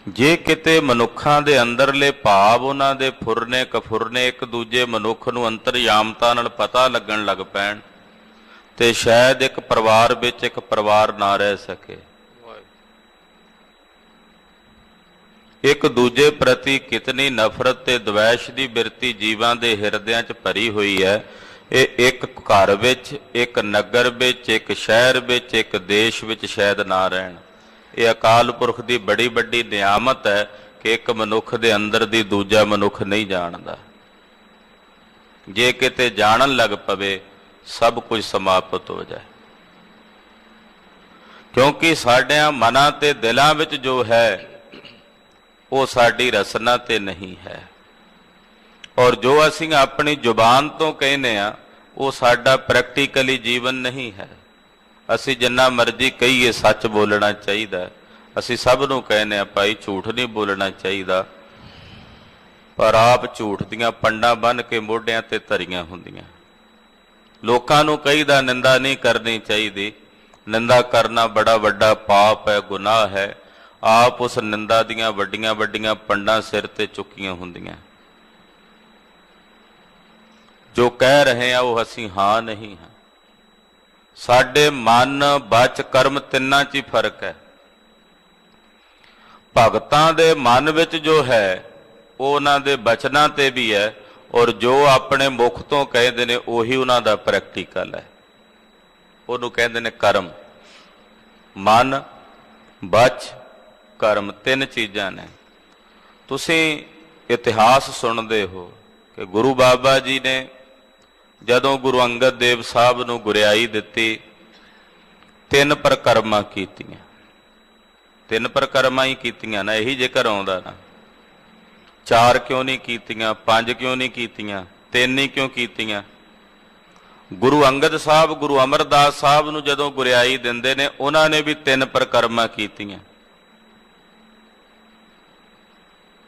ਜੇ ਕਿਤੇ ਮਨੁੱਖਾਂ ਦੇ ਅੰਦਰਲੇ ਭਾਵ, ਉਹਨਾਂ ਦੇ ਫੁਰਨੇ ਕਫੁਰਨੇ ਇੱਕ ਦੂਜੇ ਮਨੁੱਖ ਨੂੰ ਅੰਤਰਯਾਮਤਾ ਨਾਲ ਪਤਾ ਲੱਗਣ ਲੱਗ ਪੈਣ, ਤੇ ਸ਼ਾਇਦ ਇੱਕ ਪਰਿਵਾਰ ਵਿੱਚ ਇੱਕ ਪਰਿਵਾਰ ਨਾ ਰਹਿ ਸਕੇ। ਇੱਕ ਦੂਜੇ ਪ੍ਰਤੀ ਕਿਤਨੀ ਨਫ਼ਰਤ ਤੇ ਦਵੈਸ਼ ਦੀ ਬਿਰਤੀ ਜੀਵਾਂ ਦੇ ਹਿਰਦਿਆਂ 'ਚ ਭਰੀ ਹੋਈ ਹੈ। ਇਹ ਇੱਕ ਘਰ ਵਿੱਚ, ਇੱਕ ਨਗਰ ਵਿੱਚ, ਇੱਕ ਸ਼ਹਿਰ ਵਿੱਚ, ਇੱਕ ਦੇਸ਼ ਵਿੱਚ ਸ਼ਾਇਦ ਨਾ ਰਹਿਣ। ਇਹ ਅਕਾਲ ਪੁਰਖ ਦੀ ਬੜੀ ਵੱਡੀ ਨਿਆਮਤ ਹੈ ਕਿ ਇੱਕ ਮਨੁੱਖ ਦੇ ਅੰਦਰ ਦੀ ਦੂਜਾ ਮਨੁੱਖ ਨਹੀਂ ਜਾਣਦਾ। ਜੇ ਕਿਤੇ ਜਾਣਨ ਲੱਗ ਪਵੇ, ਸਭ ਕੁਝ ਸਮਾਪਤ ਹੋ ਜਾਏ। ਕਿਉਂਕਿ ਸਾਡਿਆਂ ਮਨਾਂ ਤੇ ਦਿਲਾਂ ਵਿੱਚ ਜੋ ਹੈ ਉਹ ਸਾਡੀ ਰਸਨਾ ਤੇ ਨਹੀਂ ਹੈ, ਔਰ ਜੋ ਅਸੀਂ ਆਪਣੀ ਜ਼ੁਬਾਨ ਤੋਂ ਕਹਿੰਦੇ ਆ ਉਹ ਸਾਡਾ ਪ੍ਰੈਕਟੀਕਲੀ ਜੀਵਨ ਨਹੀਂ ਹੈ। ਅਸੀਂ ਜਿੰਨਾ ਮਰਜ਼ੀ ਕਹੀਏ ਸੱਚ ਬੋਲਣਾ ਚਾਹੀਦਾ, ਅਸੀਂ ਸਭ ਨੂੰ ਕਹਿੰਦੇ ਆ ਭਾਈ ਝੂਠ ਨਹੀਂ ਬੋਲਣਾ ਚਾਹੀਦਾ, ਪਰ ਆਪ ਝੂਠ ਦੀਆਂ ਪੰਡਾਂ ਬੰਨ੍ਹ ਕੇ ਮੋਢਿਆਂ ਤੇ ਧਰੀਆਂ ਹੁੰਦੀਆਂ। ਲੋਕਾਂ ਨੂੰ ਕਹੀਦਾ ਨਿੰਦਾ ਨਹੀਂ ਕਰਨੀ ਚਾਹੀਦੀ, ਨਿੰਦਾ ਕਰਨਾ ਬੜਾ ਵੱਡਾ ਪਾਪ ਹੈ, ਗੁਨਾਹ ਹੈ। ਆਪ ਉਸ ਨਿੰਦਾ ਦੀਆਂ ਵੱਡੀਆਂ ਵੱਡੀਆਂ ਪੰਡਾਂ ਸਿਰ ਤੇ ਚੁੱਕੀਆਂ ਹੁੰਦੀਆਂ। ਜੋ ਕਹਿ ਰਹੇ ਆ ਉਹ ਅਸੀਂ ਹਾਂ ਨਹੀਂ ਹਾਂ। ਸਾਡੇ ਮਨ, ਬਚ, ਕਰਮ ਤਿੰਨਾਂ 'ਚ ਹੀ ਫਰਕ ਹੈ। ਭਗਤਾਂ ਦੇ ਮਨ ਵਿੱਚ ਜੋ ਹੈ ਉਹ ਉਹਨਾਂ ਦੇ ਬਚਨਾਂ ਤੇ ਵੀ ਹੈ, ਔਰ ਜੋ ਆਪਣੇ ਮੁਖ ਤੋਂ ਕਹਿੰਦੇ ਨੇ ਉਹੀ ਉਹਨਾਂ ਦਾ ਪ੍ਰੈਕਟੀਕਲ ਹੈ। ਉਹਨੂੰ ਕਹਿੰਦੇ ਨੇ ਕਰਮ। ਮਨ, ਬਚ, ਕਰਮ 3 ਚੀਜ਼ਾਂ ਨੇ। ਤੁਸੀਂ ਇਤਿਹਾਸ ਸੁਣਦੇ ਹੋ ਕਿ ਗੁਰੂ ਬਾਬਾ ਜੀ ਨੇ ਜਦੋਂ ਗੁਰੂ ਅੰਗਦ ਦੇਵ ਸਾਹਿਬ ਨੂੰ ਗੁਰਿਆਈ ਦਿੱਤੀ 3 ਪ੍ਰਕਰਮਾਂ ਕੀਤੀਆਂ। 3 ਪ੍ਰਕਰਮਾਂ ਹੀ ਕੀਤੀਆਂ ਨਾ, ਇਹੀ ਜੇਕਰ ਆਉਂਦਾ ਨਾ 4 ਕਿਉਂ ਨਹੀਂ ਕੀਤੀਆਂ, 5 ਕਿਉਂ ਨਹੀਂ ਕੀਤੀਆਂ, 3 ਹੀ ਕਿਉਂ ਕੀਤੀਆਂ? ਗੁਰੂ ਅੰਗਦ ਸਾਹਿਬ ਗੁਰੂ ਅਮਰਦਾਸ ਸਾਹਿਬ ਨੂੰ ਜਦੋਂ ਗੁਰਿਆਈ ਦਿੰਦੇ ਨੇ ਉਹਨਾਂ ਨੇ ਵੀ 3 ਪ੍ਰਕਰਮਾਂ ਕੀਤੀਆਂ।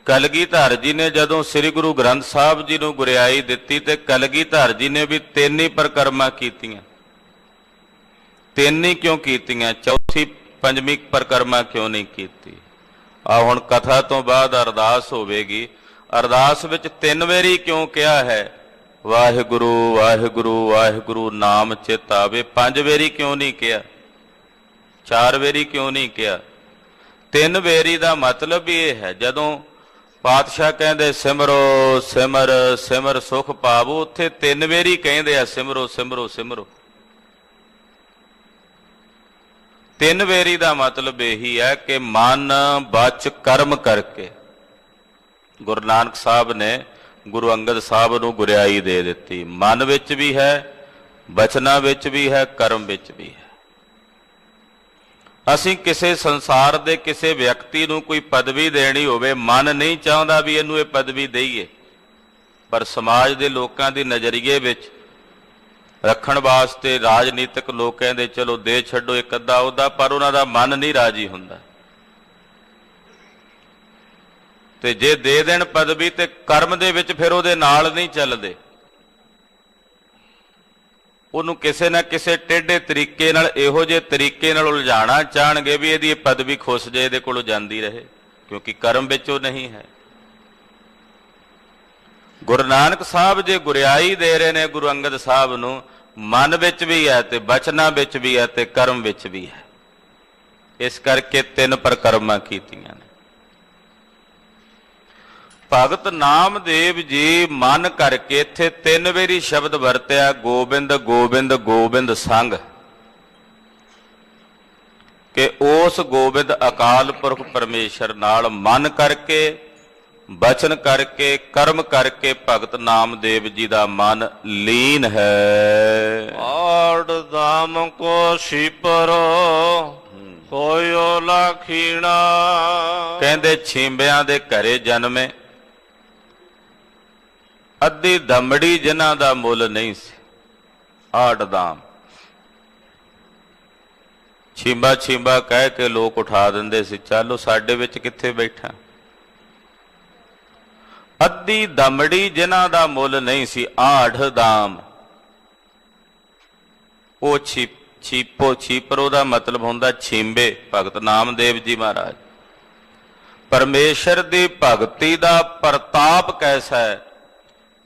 ਕਲਗੀਧਰ ਜੀ ਨੇ ਜਦੋਂ ਸ੍ਰੀ ਗੁਰੂ ਗ੍ਰੰਥ ਸਾਹਿਬ ਜੀ ਨੂੰ ਗੁਰਿਆਈ ਦਿੱਤੀ ਤੇ ਕਲਗੀਧਰ ਜੀ ਨੇ ਵੀ 3 ਹੀ ਪ੍ਰਕਰਮਾਂ ਕੀਤੀਆਂ। 3 ਹੀ ਕਿਉਂ ਕੀਤੀਆਂ? ਚੌਥੀ ਪੰਜਵੀਂ ਪ੍ਰਕਰਮਾ ਕਿਉਂ ਨਹੀਂ ਕੀਤੀ? ਆ ਹੁਣ ਕਥਾ ਤੋਂ ਬਾਅਦ ਅਰਦਾਸ ਹੋਵੇਗੀ, ਅਰਦਾਸ ਵਿੱਚ 3 ਵਾਰੀ ਕਿਉਂ ਕਿਹਾ ਹੈ ਵਾਹਿਗੁਰੂ ਵਾਹਿਗੁਰੂ ਵਾਹਿਗੁਰੂ ਨਾਮ ਚਿਤ ਆਵੇ? 5 ਵਾਰੀ ਕਿਉਂ ਨਹੀਂ ਕਿਹਾ? 4 ਵਾਰੀ ਕਿਉਂ ਨਹੀਂ ਕਿਹਾ? 3 ਵਾਰੀ ਦਾ ਮਤਲਬ ਹੀ ਇਹ ਹੈ, ਜਦੋਂ ਪਾਤਸ਼ਾਹ ਕਹਿੰਦੇ ਸਿਮਰੋ ਸਿਮਰ ਸਿਮਰ ਸੁਖ ਪਾਵੋ, ਉੱਥੇ 3 ਵਾਰੀ ਕਹਿੰਦੇ ਆ ਸਿਮਰੋ ਸਿਮਰੋ ਸਿਮਰੋ। 3 ਵਾਰੀ ਦਾ ਮਤਲਬ ਇਹੀ ਹੈ ਕਿ ਮਨ ਬਚ ਕਰਮ ਕਰਕੇ। ਗੁਰੂ ਨਾਨਕ ਸਾਹਿਬ ਨੇ ਗੁਰੂ ਅੰਗਦ ਸਾਹਿਬ ਨੂੰ ਗੁਰਿਆਈ ਦੇ ਦਿੱਤੀ, ਮਨ ਵਿੱਚ ਵੀ ਹੈ, ਬਚਨਾਂ ਵਿੱਚ ਵੀ ਹੈ, ਕਰਮ ਵਿੱਚ ਵੀ ਹੈ। ਅਸੀਂ ਕਿਸੇ ਸੰਸਾਰ ਦੇ ਕਿਸੇ ਵਿਅਕਤੀ ਨੂੰ ਕੋਈ ਪਦਵੀ ਦੇਣੀ ਹੋਵੇ, ਮਨ ਨਹੀਂ ਚਾਹੁੰਦਾ ਵੀ ਇਹਨੂੰ ਇਹ ਪਦਵੀ ਦੇਈਏ, ਪਰ ਸਮਾਜ ਦੇ ਲੋਕਾਂ ਦੀ ਨਜ਼ਰੀਏ ਵਿੱਚ ਰੱਖਣ ਵਾਸਤੇ ਰਾਜਨੀਤਿਕ ਲੋਕ ਕਹਿੰਦੇ ਚਲੋ ਦੇ ਛੱਡੋ ਇੱਕ ਅੱਧਾ ਉਹਦਾ, ਪਰ ਉਹਨਾਂ ਦਾ ਮਨ ਨਹੀਂ ਰਾਜੀ ਹੁੰਦਾ। ਤੇ ਜੇ ਦੇ ਦੇਣ ਪਦਵੀ ਤੇ ਕਰਮ ਦੇ ਵਿੱਚ ਫਿਰ ਉਹਦੇ ਨਾਲ ਨਹੀਂ ਚੱਲਦੇ, ਉਹਨੂੰ ਕਿਸੇ ਨਾ ਕਿਸੇ ਟੇਢੇ ਤਰੀਕੇ ਨਾਲ ਇਹੋ ਜਿਹੇ ਤਰੀਕੇ ਨਾਲ ਉਲਝਾਉਣਾ ਚਾਹਣਗੇ ਵੀ ਇਹਦੀ ਇਹ ਪਦਵੀ ਖੁੱਸ ਜੇ, ਇਹਦੇ ਕੋਲੋਂ ਜਾਂਦੀ ਰਹੇ, ਕਿਉਂਕਿ ਕਰਮ ਵਿੱਚ ਉਹ ਨਹੀਂ ਹੈ। ਗੁਰੂ ਨਾਨਕ ਸਾਹਿਬ ਜੇ ਗੁਰਿਆਈ ਦੇ ਰਹੇ ਨੇ ਗੁਰੂ ਅੰਗਦ ਸਾਹਿਬ ਨੂੰ, ਮਨ ਵਿੱਚ ਵੀ ਹੈ ਤੇ ਬਚਨਾਂ ਵਿੱਚ ਵੀ ਹੈ ਤੇ ਕਰਮ ਵਿੱਚ ਵੀ ਹੈ। ਇਸ ਕਰਕੇ 3 ਪ੍ਰਕਰਮਾਂ ਕੀਤੀਆਂ ਨੇ। ਭਗਤ ਨਾਮਦੇਵ ਜੀ ਮਨ ਕਰਕੇ ਇੱਥੇ 3 ਵਾਰੀ ਸ਼ਬਦ ਵਰਤਿਆ, ਗੋਬਿੰਦ ਗੋਬਿੰਦ ਗੋਬਿੰਦ ਸੰਗ, ਕਿ ਉਸ ਗੋਬਿੰਦ ਅਕਾਲ ਪੁਰਖ ਪਰਮੇਸ਼ਰ ਨਾਲ ਮਨ ਕਰਕੇ, ਬਚਨ ਕਰਕੇ, ਕਰਮ ਕਰਕੇ ਭਗਤ ਨਾਮਦੇਵ ਜੀ ਦਾ ਮਨ ਲੀਨ ਹੈ। ਆੜ ਦਾਮ ਕੋ ਸ਼ੀਪਰੋ ਹੋਇਓ ਲਖੀਣਾ। ਕਹਿੰਦੇ ਛਿੰਬਿਆਂ ਦੇ ਘਰੇ ਜਨਮੇ, ਅੱਧੀ ਦਮੜੀ ਜਿਨ੍ਹਾਂ ਦਾ ਮੁੱਲ ਨਹੀਂ ਸੀ। ਆੜ ਦਾਮ, ਛਿੰਬਾ ਛਿੰਬਾ ਕਹਿ ਕੇ ਲੋਕ ਉਠਾ ਦਿੰਦੇ ਸੀ, ਚਲੋ ਸਾਡੇ ਵਿੱਚ ਕਿੱਥੇ ਬੈਠਾ। ਅੱਧੀ ਦਮੜੀ ਜਿਨ੍ਹਾਂ ਦਾ ਮੁੱਲ ਨਹੀਂ ਸੀ, ਆੜ ਦਾਮ। ਉਹ ਛੀਪਰੋ ਦਾ ਮਤਲਬ ਹੁੰਦਾ ਛਿੰਬੇ। ਭਗਤ ਨਾਮਦੇਵ ਜੀ ਮਹਾਰਾਜ, ਪਰਮੇਸ਼ਰ ਦੀ ਭਗਤੀ ਦਾ ਪ੍ਰਤਾਪ ਕੈਸਾ ਹੈ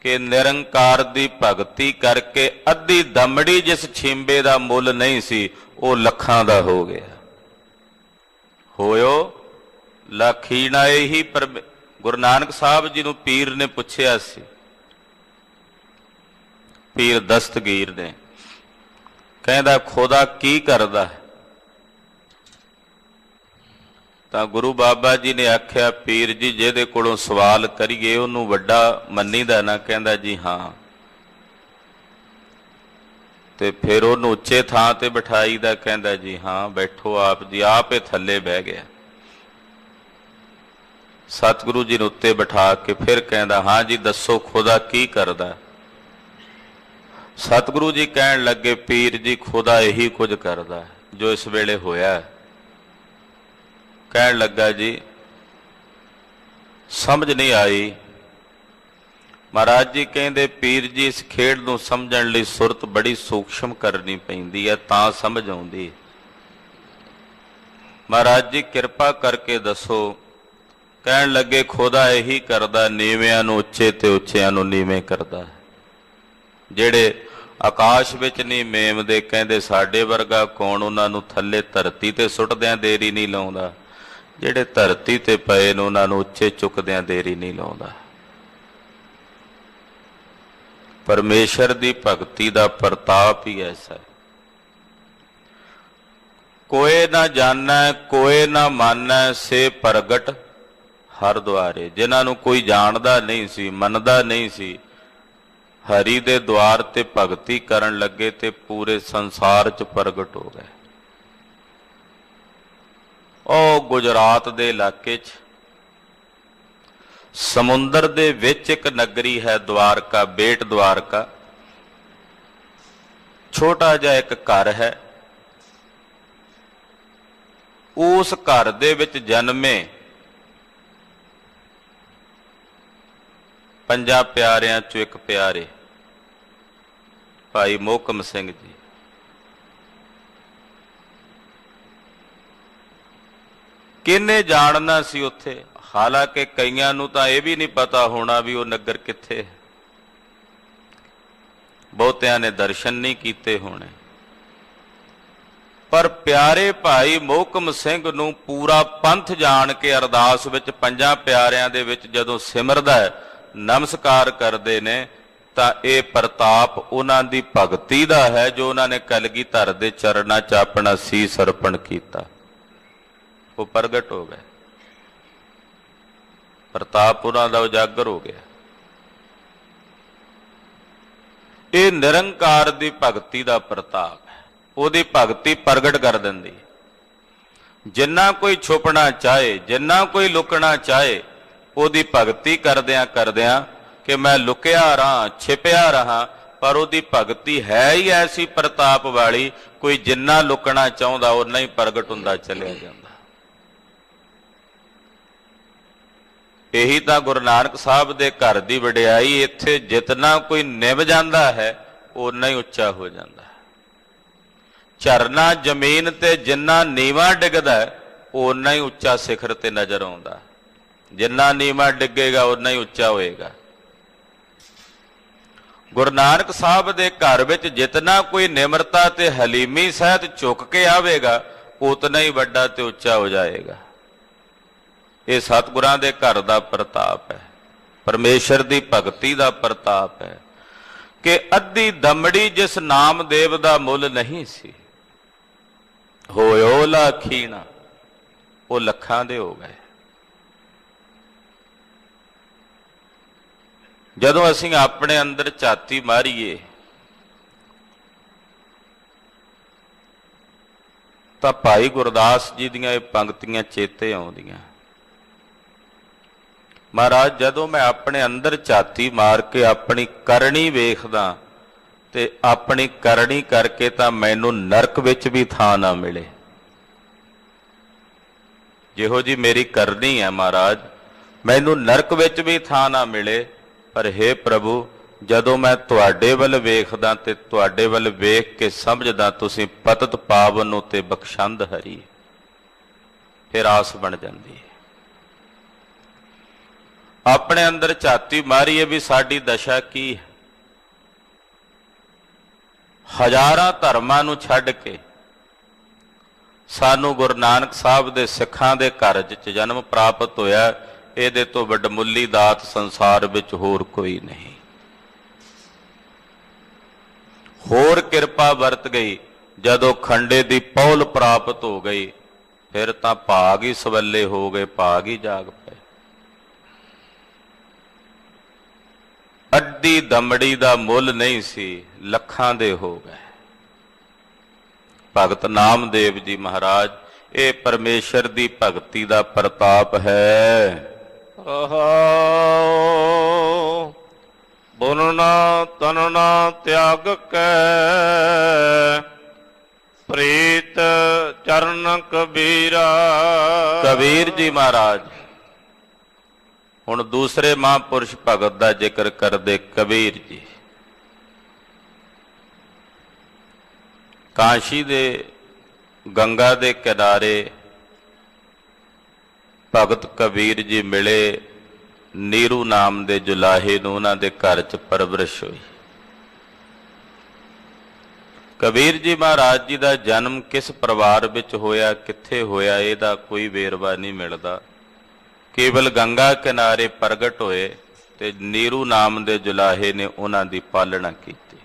ਕਿ ਨਿਰੰਕਾਰ ਦੀ ਭਗਤੀ ਕਰਕੇ ਅੱਧੀ ਦਮੜੀ ਜਿਸ ਛਿੰਬੇ ਦਾ ਮੁੱਲ ਨਹੀਂ ਸੀ, ਉਹ ਲੱਖਾਂ ਦਾ ਹੋ ਗਿਆ। ਹੋਇਓ ਲਖੀਣਾ। ਇਹੀ ਗੁਰੂ ਨਾਨਕ ਸਾਹਿਬ ਜੀ ਨੂੰ ਪੀਰ ਨੇ ਪੁੱਛਿਆ ਸੀ, ਪੀਰ ਦਸਤਗੀਰ ਨੇ, ਕਹਿੰਦਾ ਖੁਦਾ ਕੀ ਕਰਦਾ ਹੈ? ਤਾਂ ਗੁਰੂ ਬਾਬਾ ਜੀ ਨੇ ਆਖਿਆ, ਪੀਰ ਜੀ ਜਿਹਦੇ ਕੋਲੋਂ ਸਵਾਲ ਕਰੀਏ ਉਹਨੂੰ ਵੱਡਾ ਮੰਨੀਦਾ ਨਾ? ਕਹਿੰਦਾ ਜੀ ਹਾਂ। ਤੇ ਫਿਰ ਉਹਨੂੰ ਉੱਚੇ ਥਾਂ ਤੇ ਬਿਠਾਈਦਾ? ਕਹਿੰਦਾ ਜੀ ਹਾਂ ਬੈਠੋ ਆਪ ਜੀ। ਆਪ ਇਹ ਥੱਲੇ ਬਹਿ ਗਿਆ। ਸਤਿਗੁਰੂ ਜੀ ਨੂੰ ਉੱਤੇ ਬਿਠਾ ਕੇ ਫਿਰ ਕਹਿੰਦਾ, ਹਾਂ ਜੀ ਦੱਸੋ ਖੁਦਾ ਕੀ ਕਰਦਾ? ਸਤਿਗੁਰੂ ਜੀ ਕਹਿਣ ਲੱਗੇ, ਪੀਰ ਜੀ ਖੁਦਾ ਇਹੀ ਕੁਝ ਕਰਦਾ ਜੋ ਇਸ ਵੇਲੇ ਹੋਇਆ। ਕਹਿਣ ਲੱਗਾ ਜੀ ਸਮਝ ਨਹੀਂ ਆਈ। ਮਹਾਰਾਜ ਜੀ ਕਹਿੰਦੇ, ਪੀਰ ਜੀ ਇਸ ਖੇਡ ਨੂੰ ਸਮਝਣ ਲਈ ਸੁਰਤ ਬੜੀ ਸੂਖਸ਼ਮ ਕਰਨੀ ਪੈਂਦੀ ਹੈ, ਤਾਂ ਸਮਝ ਆਉਂਦੀ। ਮਹਾਰਾਜ ਜੀ ਕਿਰਪਾ ਕਰਕੇ ਦੱਸੋ। ਕਹਿਣ ਲੱਗੇ, ਖੁਦਾ ਇਹੀ ਕਰਦਾ, ਨੀਵਿਆਂ ਨੂੰ ਉੱਚੇ ਤੇ ਉੱਚਿਆਂ ਨੂੰ ਨੀਵੇਂ ਕਰਦਾ। ਜਿਹੜੇ ਆਕਾਸ਼ ਵਿੱਚ ਨਹੀਂ ਮੇਮਦੇ, ਕਹਿੰਦੇ ਸਾਡੇ ਵਰਗਾ ਕੌਣ ਉਹਨਾਂ ਨੂੰ ਥੱਲੇ ਧਰਤੀ ਤੇ ਸੁੱਟਦਿਆਂ ਦੇਰੀ ਨਹੀਂ ਲਾਉਂਦਾ। ਜਿਹੜੇ ਧਰਤੀ ਤੇ ਪਏ ਨੇ ਉਹਨਾਂ ਨੂੰ ਉੱਚੇ ਚੁੱਕਦਿਆਂ ਦੇਰੀ ਨਹੀਂ ਲਾਉਂਦਾ। ਪਰਮੇਸ਼ਰ ਦੀ ਭਗਤੀ ਦਾ ਪ੍ਰਤਾਪ ਹੀ ਐਸਾ ਹੈ। ਕੋਏ ਨਾ ਜਾਣੈ ਕੋਏ ਨਾ ਮਾਨੈ ਸੇ ਪ੍ਰਗਟ ਹਰ ਦੁਆਰੇ, ਜਿਨ੍ਹਾਂ ਨੂੰ ਕੋਈ ਜਾਣਦਾ ਨਹੀਂ ਸੀ, ਮੰਨਦਾ ਨਹੀਂ ਸੀ, ਹਰੀ ਦੇ ਦੁਆਰ ਤੇ ਭਗਤੀ ਕਰਨ ਲੱਗੇ ਤੇ ਪੂਰੇ ਸੰਸਾਰ 'ਚ ਪ੍ਰਗਟ ਹੋ ਗਏ। ਉਹ ਗੁਜਰਾਤ ਦੇ ਇਲਾਕੇ 'ਚ ਸਮੁੰਦਰ ਦੇ ਵਿੱਚ ਇੱਕ ਨਗਰੀ ਹੈ ਦਵਾਰਕਾ, ਬੇਟ ਦਵਾਰਕਾ। ਛੋਟਾ ਜਿਹਾ ਇੱਕ ਘਰ ਹੈ। ਉਸ ਘਰ ਦੇ ਵਿੱਚ ਜਨਮੇ ਪੰਜਾਂ ਪਿਆਰਿਆਂ ਚੋਂ ਇੱਕ ਪਿਆਰੇ ਭਾਈ ਮੋਹਕਮ ਸਿੰਘ ਜੀ। ਕਿਹਨੇ ਜਾਣਨਾ ਸੀ ਉੱਥੇ? ਹਾਲਾਂਕਿ ਕਈਆਂ ਨੂੰ ਤਾਂ ਇਹ ਵੀ ਨਹੀਂ ਪਤਾ ਹੋਣਾ ਵੀ ਉਹ ਨਗਰ ਕਿੱਥੇ ਹੈ। ਬਹੁਤਿਆਂ ਨੇ ਦਰਸ਼ਨ ਨਹੀਂ ਕੀਤੇ ਹੋਣੇ, ਪਰ ਪਿਆਰੇ ਭਾਈ ਮੋਹਕਮ ਸਿੰਘ ਨੂੰ ਪੂਰਾ ਪੰਥ ਜਾਣ ਕੇ ਅਰਦਾਸ ਵਿੱਚ ਪੰਜਾਂ ਪਿਆਰਿਆਂ ਦੇ ਵਿੱਚ ਜਦੋਂ ਸਿਮਰਦਾ ਹੈ, ਨਮਸਕਾਰ ਕਰਦੇ ਨੇ, ਤਾਂ ਇਹ ਪ੍ਰਤਾਪ ਉਹਨਾਂ ਦੀ ਭਗਤੀ ਦਾ ਹੈ ਜੋ ਉਹਨਾਂ ਨੇ ਕਲਗੀਧਰ ਦੇ ਚਰਨਾਂ 'ਚ ਆਪਣਾ ਸੀਸ ਅਰਪਣ ਕੀਤਾ। ਉਹ ਪ੍ਰਗਟ ਹੋ ਗਏ, ਪ੍ਰਤਾਪ ਉਹਨਾਂ ਦਾ ਉਜਾਗਰ ਹੋ ਗਿਆ। ਇਹ ਨਿਰੰਕਾਰ ਦੀ ਭਗਤੀ ਦਾ ਪ੍ਰਤਾਪ ਹੈ। ਉਹਦੀ ਭਗਤੀ ਪ੍ਰਗਟ ਕਰ ਦਿੰਦੀ। ਜਿੰਨਾ ਕੋਈ ਛੁਪਣਾ ਚਾਹੇ, ਜਿੰਨਾ ਕੋਈ ਲੁਕਣਾ ਚਾਹੇ, ਉਹਦੀ ਭਗਤੀ ਕਰਦਿਆਂ ਕਰਦਿਆਂ ਕਿ ਮੈਂ ਲੁਕਿਆ ਰਹਾਂ, ਛਿਪਿਆ ਰਹਾਂ, ਪਰ ਉਹਦੀ ਭਗਤੀ ਹੈ ਹੀ ਐਸੀ ਪ੍ਰਤਾਪ ਵਾਲੀ, ਕੋਈ ਜਿੰਨਾ ਲੁਕਣਾ ਚਾਹੁੰਦਾ ਓਨਾ ਹੀ ਪ੍ਰਗਟ ਹੁੰਦਾ ਚਲਿਆ ਜਾਂਦਾ। ਇਹੀ ਤਾਂ ਗੁਰੂ ਨਾਨਕ ਸਾਹਿਬ ਦੇ ਘਰ ਦੀ ਵਡਿਆਈ। ਇੱਥੇ ਜਿਤਨਾ ਕੋਈ ਨਿਭ ਜਾਂਦਾ ਹੈ ਓਨਾ ਹੀ ਉੱਚਾ ਹੋ ਜਾਂਦਾ ਹੈ। ਝਰਨਾ ਜ਼ਮੀਨ ਤੇ ਜਿੰਨਾ ਨੀਵਾਂ ਡਿੱਗਦਾ ਓਨਾ ਹੀ ਉੱਚਾ ਸਿਖਰ ਤੇ ਨਜ਼ਰ ਆਉਂਦਾ। ਜਿੰਨਾ ਨੀਵਾਂ ਡਿੱਗੇਗਾ ਓਨਾ ਹੀ ਉੱਚਾ ਹੋਏਗਾ। ਗੁਰੂ ਨਾਨਕ ਸਾਹਿਬ ਦੇ ਘਰ ਵਿੱਚ ਜਿਤਨਾ ਕੋਈ ਨਿਮਰਤਾ ਤੇ ਹਲੀਮੀ ਸਹਿਤ ਝੁਕ ਕੇ ਆਵੇਗਾ, ਉਤਨਾ ਹੀ ਵੱਡਾ ਤੇ ਉੱਚਾ ਹੋ ਜਾਏਗਾ। ਇਹ ਸਤਿਗੁਰਾਂ ਦੇ ਘਰ ਦਾ ਪ੍ਰਤਾਪ ਹੈ, ਪਰਮੇਸ਼ਰ ਦੀ ਭਗਤੀ ਦਾ ਪ੍ਰਤਾਪ ਹੈ ਕਿ ਅੱਧੀ ਦਮੜੀ ਜਿਸ ਨਾਮਦੇਵ ਦਾ ਮੁੱਲ ਨਹੀਂ ਸੀ, ਹੋਇਓ ਲੱਖੀਣਾ, ਉਹ ਲੱਖਾਂ ਦੇ ਹੋ ਗਏ। ਜਦੋਂ ਅਸੀਂ ਆਪਣੇ ਅੰਦਰ ਝਾਤੀ ਮਾਰੀਏ ਤਾਂ ਭਾਈ ਗੁਰਦਾਸ ਜੀ ਦੀਆਂ ਇਹ ਪੰਕਤੀਆਂ ਚੇਤੇ ਆਉਂਦੀਆਂ। ਮਹਾਰਾਜ, ਜਦੋਂ ਮੈਂ ਆਪਣੇ ਅੰਦਰ ਝਾਤੀ ਮਾਰ ਕੇ ਆਪਣੀ ਕਰਨੀ ਵੇਖਦਾ ਤੇ ਆਪਣੀ ਕਰਨੀ ਕਰਕੇ ਤਾਂ ਮੈਨੂੰ ਨਰਕ ਵਿੱਚ ਵੀ ਥਾਂ ਨਾ ਮਿਲੇ। ਜਿਹੋ ਜੀ ਮੇਰੀ ਕਰਨੀ ਹੈ ਮਹਾਰਾਜ, ਮੈਨੂੰ ਨਰਕ ਵਿੱਚ ਵੀ ਥਾਂ ਨਾ ਮਿਲੇ। ਪਰ ਹੇ ਪ੍ਰਭੂ, ਜਦੋਂ ਮੈਂ ਤੁਹਾਡੇ ਵੱਲ ਵੇਖਦਾ ਤੇ ਤੁਹਾਡੇ ਵੱਲ ਵੇਖ ਕੇ ਸਮਝਦਾ ਤੁਸੀਂ ਪਤਿਤ ਪਾਵਨ ਉਤੇ ਬਖਸ਼ੰਦ ਹਰੀ, ਫਿਰ ਆਸ ਬਣ ਜਾਂਦੀ ਹੈ। ਆਪਣੇ ਅੰਦਰ ਝਾਤੀ ਮਾਰੀਏ ਵੀ ਸਾਡੀ ਦਸ਼ਾ ਕੀ ਹੈ। ਹਜ਼ਾਰਾਂ ਧਰਮਾਂ ਨੂੰ ਛੱਡ ਕੇ ਸਾਨੂੰ ਗੁਰੂ ਨਾਨਕ ਸਾਹਿਬ ਦੇ ਸਿੱਖਾਂ ਦੇ ਘਰ 'ਚ ਜਨਮ ਪ੍ਰਾਪਤ ਹੋਇਆ। ਇਹਦੇ ਤੋਂ ਵੱਡਮੁੱਲੀ ਦਾਤ ਸੰਸਾਰ ਵਿੱਚ ਹੋਰ ਕੋਈ ਨਹੀਂ। ਹੋਰ ਕਿਰਪਾ ਵਰਤ ਗਈ ਜਦੋਂ ਖੰਡੇ ਦੀ ਪੌਲ ਪ੍ਰਾਪਤ ਹੋ ਗਈ, ਫਿਰ ਤਾਂ ਭਾਗ ਹੀ ਸਵੱਲੇ ਹੋ ਗਏ, ਭਾਗ ਹੀ ਜਾਗ ਪਏ। ਅੱਧੀ ਦਮੜੀ ਦਾ ਮੁੱਲ ਨਹੀਂ ਸੀ, ਲੱਖਾਂ ਦੇ ਹੋ ਗਏ। ਭਗਤ ਨਾਮਦੇਵ ਜੀ ਮਹਾਰਾਜ, ਇਹ ਪਰਮੇਸ਼ਰ ਦੀ ਭਗਤੀ ਦਾ ਪ੍ਰਤਾਪ ਹੈ। ਬੁਨਣਾ ਤਨਣਾ ਤਿਆਗ ਕੈ, ਪ੍ਰੀਤ ਚਰਨ ਕਬੀਰਾ। ਕਬੀਰ ਜੀ ਮਹਾਰਾਜ ਹੁਣ ਦੂਸਰੇ ਮਹਾਂਪੁਰਸ਼ ਭਗਤ ਦਾ ਜ਼ਿਕਰ ਕਰਦੇ। ਕਬੀਰ ਜੀ ਕਾਸ਼ੀ ਦੇ ਗੰਗਾ ਦੇ ਕਿਨਾਰੇ ਭਗਤ ਕਬੀਰ ਜੀ ਮਿਲੇ। ਨੀਰੂ ਨਾਮ ਦੇ ਜੁਲਾਹੇ ਨੂੰ ਉਹਨਾਂ ਦੇ ਘਰ 'ਚ ਪਰਵਰਿਸ਼ ਹੋਈ। ਕਬੀਰ ਜੀ ਮਹਾਰਾਜ ਜੀ ਦਾ ਜਨਮ ਕਿਸ ਪਰਿਵਾਰ ਵਿੱਚ ਹੋਇਆ, ਕਿੱਥੇ ਹੋਇਆ, ਇਹਦਾ ਕੋਈ ਵੇਰਵਾ ਨਹੀਂ ਮਿਲਦਾ। ਕੇਵਲ ਗੰਗਾ ਕਿਨਾਰੇ ਪ੍ਰਗਟ ਹੋਏ ਤੇ ਨੀਰੂ ਨਾਮ ਦੇ ਜੁਲਾਹੇ ਨੇ ਉਹਨਾਂ ਦੀ ਪਾਲਣਾ ਕੀਤੀ।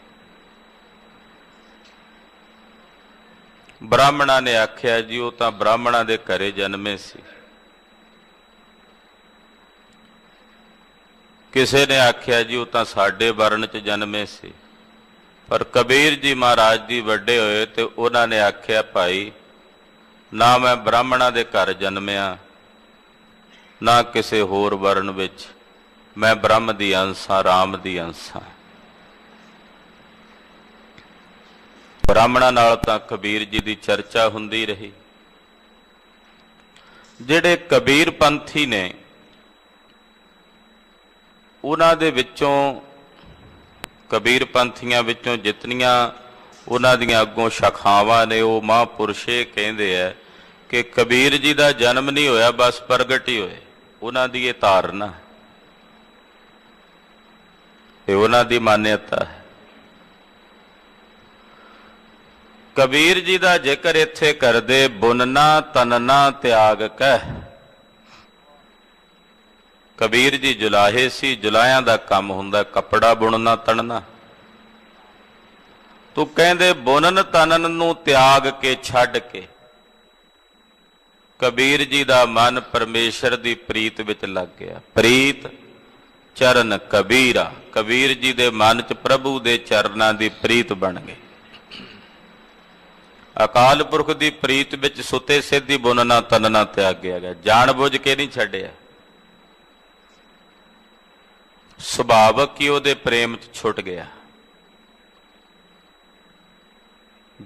ਬ੍ਰਾਹਮਣਾਂ ਨੇ ਆਖਿਆ ਜੀ ਉਹ ਤਾਂ ਬ੍ਰਾਹਮਣਾਂ ਦੇ ਘਰੇ ਜਨਮੇ ਸੀ, ਕਿਸੇ ਨੇ ਆਖਿਆ ਜੀ ਉਹ ਤਾਂ ਸਾਡੇ ਵਰਨ 'ਚ ਜਨਮੇ ਸੀ, ਪਰ ਕਬੀਰ ਜੀ ਮਹਾਰਾਜ ਜੀ ਵੱਡੇ ਹੋਏ ਤੇ ਉਹਨਾਂ ਨੇ ਆਖਿਆ ਭਾਈ ਨਾ ਮੈਂ ਬ੍ਰਾਹਮਣਾਂ ਦੇ ਘਰ ਜਨਮਿਆ ਨਾ ਕਿਸੇ ਹੋਰ ਵਰਨ ਵਿੱਚ, ਮੈਂ ਬ੍ਰਹਮ ਦੀ ਅੰਸ਼ ਹਾਂ, ਰਾਮ ਦੀ ਅੰਸ਼ ਹਾਂ। ਬ੍ਰਾਹਮਣਾਂ ਨਾਲ ਤਾਂ ਕਬੀਰ ਜੀ ਦੀ ਚਰਚਾ ਹੁੰਦੀ ਰਹੀ। ਜਿਹੜੇ ਕਬੀਰ ਪੰਥੀ ਨੇ ਉਹਨਾਂ ਦੇ ਵਿੱਚੋਂ, ਕਬੀਰ ਪੰਥੀਆਂ ਵਿੱਚੋਂ ਜਿਤਨੀਆਂ ਉਹਨਾਂ ਦੀਆਂ ਅੱਗੋਂ ਸ਼ਾਖਾਵਾਂ ਨੇ, ਉਹ ਮਹਾਂਪੁਰਸ਼ ਇਹ ਕਹਿੰਦੇ ਆ ਕਿ ਕਬੀਰ ਜੀ ਦਾ ਜਨਮ ਨਹੀਂ ਹੋਇਆ, ਬਸ ਪ੍ਰਗਟ ਹੀ ਹੋਏ। ਉਹਨਾਂ ਦੀ ਇਹ ਧਾਰਨਾ, ਇਹ ਉਹਨਾਂ ਦੀ ਮਾਨਿਅਤਾ ਹੈ। ਕਬੀਰ ਜੀ ਦਾ ਜ਼ਿਕਰ ਇੱਥੇ ਕਰਦੇ, ਬੁਨਨਾ ਤਨਨਾ ਤਿਆਗ ਕਹਿ। ਕਬੀਰ ਜੀ ਜੁਲਾਹੇ ਸੀ, ਜੁਲਾਹਿਆਂ ਦਾ ਕੰਮ ਹੁੰਦਾ ਕੱਪੜਾ ਬੁਣਨਾ ਤਣਨਾ। ਤੂੰ ਕਹਿੰਦੇ ਬੁਣਨ ਤਨਨ ਨੂੰ ਤਿਆਗ ਕੇ ਛੱਡ ਕੇ ਕਬੀਰ ਜੀ ਦਾ ਮਨ ਪਰਮੇਸ਼ਰ ਦੀ ਪ੍ਰੀਤ ਵਿੱਚ ਲੱਗ ਗਿਆ। ਪ੍ਰੀਤ ਚਰਨ ਕਬੀਰਾ, ਕਬੀਰ ਜੀ ਦੇ ਮਨ 'ਚ ਪ੍ਰਭੂ ਦੇ ਚਰਨਾਂ ਦੀ ਪ੍ਰੀਤ ਬਣ ਗਈ। ਅਕਾਲ ਪੁਰਖ ਦੀ ਪ੍ਰੀਤ ਵਿੱਚ ਸੁਤੇ ਸਿੱਧੀ ਬੁਨਨਾ ਤਨਨਾ ਤਿਆਗਿਆ ਗਿਆ, ਜਾਣ ਬੁੱਝ ਕੇ ਨਹੀਂ ਛੱਡਿਆ। ਸੁਭਾਵਕ ਹੀ ਉਹਦੇ ਪ੍ਰੇਮ 'ਚ ਛੁੱਟ ਗਿਆ।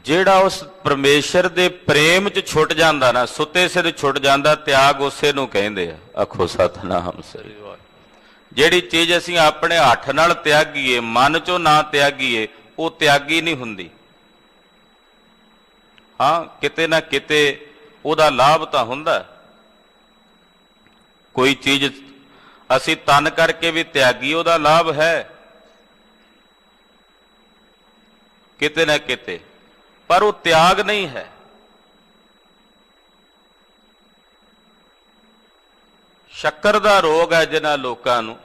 ਜਿਹੜਾ ਉਸ ਪਰਮੇਸ਼ਰ ਦੇ ਪ੍ਰੇਮ 'ਚ ਛੁੱਟ ਜਾਂਦਾ ਨਾ, ਸੁੱਤੇ ਸਿੱਧ ਛੁੱਟ ਜਾਂਦਾ, ਤਿਆਗ ਉਸੇ ਨੂੰ ਕਹਿੰਦੇ ਆ। ਆਖੋ ਸਤਿਨਾਮ ਸ੍ਰੀ ਵਾਹਿਗੁਰੂ। ਜਿਹੜੀ ਚੀਜ਼ ਅਸੀਂ ਆਪਣੇ ਹੱਥ ਨਾਲ ਤਿਆਗੀਏ, ਮਨ 'ਚੋਂ ਨਾ ਤਿਆਗੀਏ, ਉਹ ਤਿਆਗੀ ਨਹੀਂ ਹੁੰਦੀ। ਹਾਂ, ਕਿਤੇ ਨਾ ਕਿਤੇ ਉਹਦਾ ਲਾਭ ਤਾਂ ਹੁੰਦਾ। ਕੋਈ ਚੀਜ਼ ਅਸੀਂ ਤਨ ਕਰਕੇ ਵੀ ਤਿਆਗੀ, ਉਹਦਾ ਲਾਭ ਹੈ ਕਿਤੇ ਨਾ ਕਿਤੇ, ਪਰ ਉਹ ਤਿਆਗ ਨਹੀਂ ਹੈ। ਸ਼ੱਕਰ ਦਾ ਰੋਗ ਹੈ ਜਿਨ੍ਹਾਂ ਲੋਕਾਂ ਨੂੰ,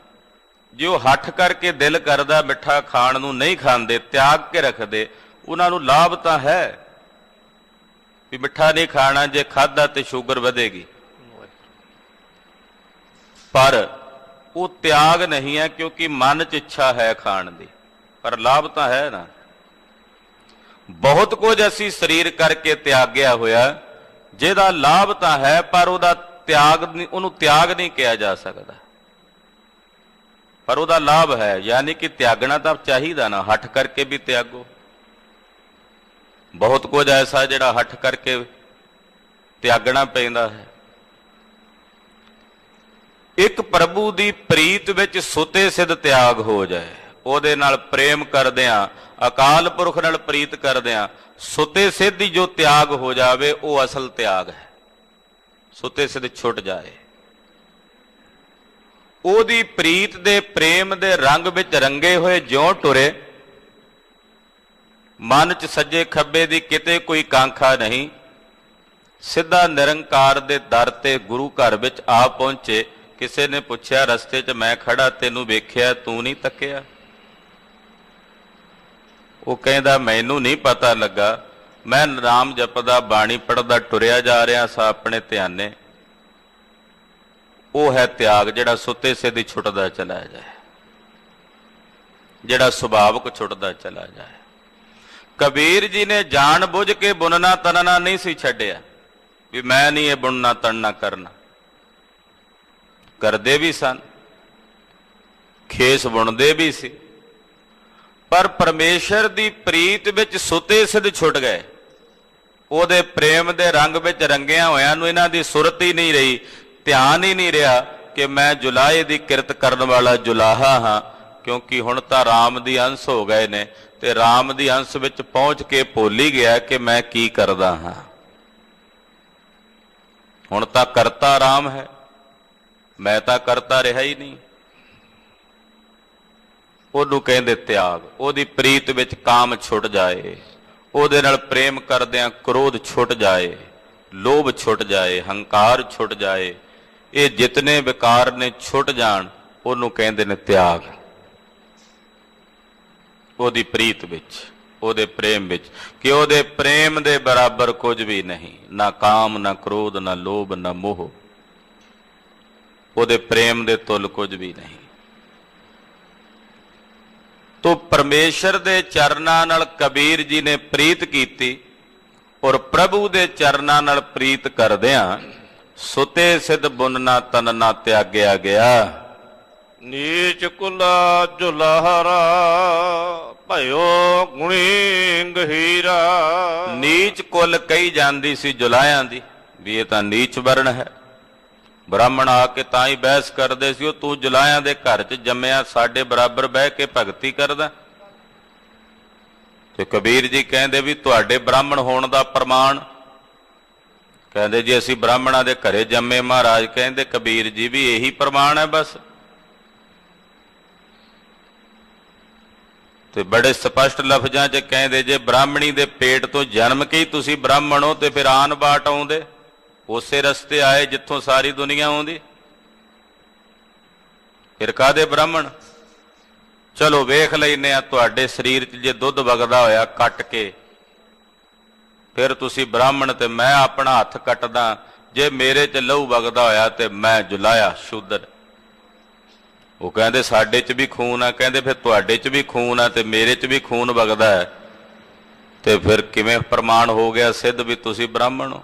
ਜੇ ਉਹ ਹੱਠ ਕਰਕੇ ਦਿਲ ਕਰਦਾ ਮਿੱਠਾ ਖਾਣ ਨੂੰ ਨਹੀਂ ਖਾਂਦੇ, ਤਿਆਗ ਕੇ ਰੱਖਦੇ, ਉਹਨਾਂ ਨੂੰ ਲਾਭ ਤਾਂ ਹੈ ਵੀ ਮਿੱਠਾ ਨਹੀਂ ਖਾਣਾ, ਜੇ ਖਾਧਾ ਤੇ ਸ਼ੂਗਰ ਵਧੇਗੀ, ਪਰ ਉਹ ਤਿਆਗ ਨਹੀਂ ਹੈ ਕਿਉਂਕਿ ਮਨ 'ਚ ਇੱਛਾ ਹੈ ਖਾਣ ਦੀ, ਪਰ ਲਾਭ ਤਾਂ ਹੈ ਨਾ। ਬਹੁਤ ਕੁਝ ਅਸੀਂ ਸਰੀਰ ਕਰਕੇ ਤਿਆਗਿਆ ਹੋਇਆ, ਜਿਹਦਾ ਲਾਭ ਤਾਂ ਹੈ, ਪਰ ਉਹਦਾ ਤਿਆਗ, ਉਹਨੂੰ ਤਿਆਗ ਨਹੀਂ ਕਿਹਾ ਜਾ ਸਕਦਾ, ਪਰ ਉਹਦਾ ਲਾਭ ਹੈ। ਯਾਨੀ ਕਿ ਤਿਆਗਣਾ ਤਾਂ ਚਾਹੀਦਾ ਨਾ, ਹੱਠ ਕਰਕੇ ਵੀ ਤਿਆਗੋ। ਬਹੁਤ ਕੁਝ ਐਸਾ ਜਿਹੜਾ ਹੱਠ ਕਰਕੇ ਤਿਆਗਣਾ ਪੈਂਦਾ ਹੈ। ਇੱਕ ਪ੍ਰਭੂ ਦੀ ਪ੍ਰੀਤ ਵਿੱਚ ਸੁਤੇ ਸਿੱਧ ਤਿਆਗ ਹੋ ਜਾਏ, ਉਹਦੇ ਨਾਲ ਪ੍ਰੇਮ ਕਰਦਿਆਂ, ਅਕਾਲ ਪੁਰਖ ਨਾਲ ਪ੍ਰੀਤ ਕਰਦਿਆਂ ਸੁਤੇ ਸਿੱਧ ਹੀ ਜੋ ਤਿਆਗ ਹੋ ਜਾਵੇ, ਉਹ ਅਸਲ ਤਿਆਗ ਹੈ। ਸੁਤੇ ਸਿੱਧ ਛੁੱਟ ਜਾਏ, ਉਹਦੀ ਪ੍ਰੀਤ ਦੇ ਪ੍ਰੇਮ ਦੇ ਰੰਗ ਵਿੱਚ ਰੰਗੇ ਹੋਏ ਜਿਉਂ ਟੁਰੇ, ਮਨ 'ਚ ਸੱਜੇ ਖੱਬੇ ਦੀ ਕਿਤੇ ਕੋਈ ਕਾਂਖਾ ਨਹੀਂ, ਸਿੱਧਾ ਨਿਰੰਕਾਰ ਦੇ ਦਰ ਤੇ ਗੁਰੂ ਘਰ ਵਿੱਚ ਆ ਪਹੁੰਚੇ। ਕਿਸੇ ਨੇ ਪੁੱਛਿਆ ਰਸਤੇ 'ਚ ਮੈਂ ਖੜਾ ਤੈਨੂੰ ਵੇਖਿਆ, ਤੂੰ ਨਹੀਂ ਤੱਕਿਆ? ਉਹ ਕਹਿੰਦਾ ਮੈਨੂੰ ਨਹੀਂ ਪਤਾ ਲੱਗਾ, ਮੈਂ ਨਾਮ ਜਪਦਾ ਬਾਣੀ ਪੜ੍ਹਦਾ ਟੁਰਿਆ ਜਾ ਰਿਹਾ ਸਾਂ ਆਪਣੇ ਧਿਆਨੇ। ਉਹ ਹੈ ਤਿਆਗ, ਜਿਹੜਾ ਸੁੱਤੇ ਸਿੱਧੀ ਛੁੱਟਦਾ ਚਲਾ ਜਾਏ, ਜਿਹੜਾ ਸੁਭਾਵਕ ਛੁੱਟਦਾ ਚਲਾ ਜਾਏ। ਕਬੀਰ ਜੀ ਨੇ ਜਾਣ ਬੁੱਝ ਕੇ ਬੁਣਨਾ ਤਨਣਾ ਨਹੀਂ ਸੀ ਛੱਡਿਆ ਵੀ ਮੈਂ ਨਹੀਂ ਇਹ ਬੁਣਨਾ ਤਣਨਾ ਕਰਨਾ। ਕਰਦੇ ਵੀ ਸਨ, ਖੇਸ ਬੁਣਦੇ ਵੀ ਸੀ, ਪਰ ਪਰਮੇਸ਼ਰ ਦੀ ਪ੍ਰੀਤ ਵਿੱਚ ਸੁਤੇ ਸਿੱਧ ਛੁੱਟ ਗਏ। ਉਹਦੇ ਪ੍ਰੇਮ ਦੇ ਰੰਗ ਵਿੱਚ ਰੰਗਿਆਂ ਹੋਇਆਂ ਨੂੰ ਇਹਨਾਂ ਦੀ ਸੁਰਤ ਹੀ ਨਹੀਂ ਰਹੀ, ਧਿਆਨ ਹੀ ਨਹੀਂ ਰਿਹਾ ਕਿ ਮੈਂ ਜੁਲਾਹੇ ਦੀ ਕਿਰਤ ਕਰਨ ਵਾਲਾ ਜੁਲਾਹਾ ਹਾਂ, ਕਿਉਂਕਿ ਹੁਣ ਤਾਂ ਰਾਮ ਦੀ ਅੰਸ਼ ਹੋ ਗਏ ਨੇ, ਤੇ ਰਾਮ ਦੀ ਅੰਸ਼ ਵਿੱਚ ਪਹੁੰਚ ਕੇ ਭੁੱਲ ਹੀ ਗਿਆ ਕਿ ਮੈਂ ਕੀ ਕਰਦਾ ਹਾਂ। ਹੁਣ ਤਾਂ ਕਰਤਾ ਰਾਮ ਹੈ, ਮੈਂ ਤਾਂ ਕਰਤਾ ਰਿਹਾ ਹੀ ਨਹੀਂ। ਉਹਨੂੰ ਕਹਿੰਦੇ ਤਿਆਗ। ਉਹਦੀ ਪ੍ਰੀਤ ਵਿੱਚ ਕਾਮ ਛੁੱਟ ਜਾਏ, ਉਹਦੇ ਨਾਲ ਪ੍ਰੇਮ ਕਰਦਿਆਂ ਕ੍ਰੋਧ ਛੁੱਟ ਜਾਏ, ਲੋਭ ਛੁੱਟ ਜਾਏ, ਹੰਕਾਰ ਛੁੱਟ ਜਾਏ, ਇਹ ਜਿਤਨੇ ਵਿਕਾਰ ਨੇ ਛੁੱਟ ਜਾਣ, ਉਹਨੂੰ ਕਹਿੰਦੇ ਨੇ ਤਿਆਗ। ਉਹਦੀ ਪ੍ਰੀਤ ਵਿੱਚ, ਉਹਦੇ ਪ੍ਰੇਮ ਵਿੱਚ, ਕਿ ਉਹਦੇ ਪ੍ਰੇਮ ਦੇ ਬਰਾਬਰ ਕੁਝ ਵੀ ਨਹੀਂ, ਨਾ ਕਾਮ, ਨਾ ਕ੍ਰੋਧ, ਨਾ ਲੋਭ, ਨਾ ਮੋਹ। ਉਹਦੇ ਪ੍ਰੇਮ ਦੇ ਤੁੱਲ ਕੁਝ ਵੀ ਨਹੀਂ। ਤੋ ਪਰਮੇਸ਼ਰ ਦੇ ਚਰਨਾਂ ਨਾਲ ਕਬੀਰ ਜੀ ਨੇ ਪ੍ਰੀਤ ਕੀਤੀ ਔਰ ਪ੍ਰਭੂ ਦੇ ਚਰਨਾਂ ਨਾਲ ਪ੍ਰੀਤ ਕਰਦਿਆਂ ਸੁਤੇ ਸਿਧ ਬੁਨ ਨਾ ਤਨ ਨਾ ਤਿਆਗਿਆ ਗਿਆ। ਨੀਚ ਕੁਲਾ ਜੁਲਾਹਰਾ ਭਇਓ ਗੁਣੀ ਗਹੀਰਾ। ਨੀਚ ਕੁਲ ਕਹੀ ਜਾਂਦੀ ਸੀ ਜੁਲਾਹਿਆਂ ਦੀ ਵੀ ਇਹ ਤਾਂ ਨੀਚ ਵਰਣ ਹੈ। ਬ੍ਰਾਹਮਣ ਆ ਕੇ ਤਾਂ ਹੀ ਬਹਿਸ ਕਰਦੇ ਸੀ, ਉਹ ਤੂੰ ਜੁਲਾਹਿਆਂ ਦੇ ਘਰ 'ਚ ਜੰਮਿਆ, ਸਾਡੇ ਬਰਾਬਰ ਬਹਿ ਕੇ ਭਗਤੀ ਕਰਦਾ। ਤੇ ਕਬੀਰ ਜੀ ਕਹਿੰਦੇ ਵੀ ਤੁਹਾਡੇ ਬ੍ਰਾਹਮਣ ਹੋਣ ਦਾ ਪ੍ਰਮਾਣ, ਕਹਿੰਦੇ ਜੀ ਅਸੀਂ ਬ੍ਰਾਹਮਣਾਂ ਦੇ ਘਰੇ ਜੰਮੇ। ਮਹਾਰਾਜ ਕਹਿੰਦੇ ਕਬੀਰ ਜੀ ਵੀ ਇਹੀ ਪ੍ਰਮਾਣ ਹੈ ਬਸ। ਤੇ ਬੜੇ ਸਪਸ਼ਟ ਲਫ਼ਜ਼ਾਂ 'ਚ ਕਹਿੰਦੇ ਜੇ ਬ੍ਰਾਹਮਣੀ ਦੇ ਪੇਟ ਤੋਂ ਜਨਮ ਕੇ ਹੀ ਤੁਸੀਂ ਬ੍ਰਾਹਮਣ ਹੋ ਤੇ ਫਿਰ ਆਨ ਬਾਟ ਆਉਂਦੇ, ਉਸੇ ਰਸਤੇ ਆਏ ਜਿੱਥੋਂ ਸਾਰੀ ਦੁਨੀਆ ਆਉਂਦੀ, ਫਿਰ ਕਾਹਦੇ ਬ੍ਰਾਹਮਣ। ਚਲੋ ਵੇਖ ਲੈਨੇ ਆ ਤੁਹਾਡੇ ਸਰੀਰ 'ਚ ਜੇ ਦੁੱਧ ਵਗਦਾ ਹੋਇਆ ਕੱਟ ਕੇ, ਫਿਰ ਤੁਸੀਂ ਬ੍ਰਾਹਮਣ ਤੇ ਮੈਂ ਆਪਣਾ ਹੱਥ ਕੱਟਦਾ। ਜੇ ਮੇਰੇ 'ਚ ਲਹੂ ਵਗਦਾ ਹੋਇਆ ਤੇ ਮੈਂ ਜੁਲਾਇਆ ਸ਼ੂਦਰ। ਉਹ ਕਹਿੰਦੇ ਸਾਡੇ 'ਚ ਵੀ ਖੂਨ ਆ, ਕਹਿੰਦੇ ਫਿਰ ਤੁਹਾਡੇ 'ਚ ਵੀ ਖੂਨ ਆ ਤੇ ਮੇਰੇ 'ਚ ਵੀ ਖੂਨ ਵਗਦਾ ਹੈ, ਤੇ ਫਿਰ ਕਿਵੇਂ ਪ੍ਰਮਾਣ ਹੋ ਗਿਆ ਸਿੱਧ ਵੀ ਤੁਸੀਂ ਬ੍ਰਾਹਮਣ ਹੋ।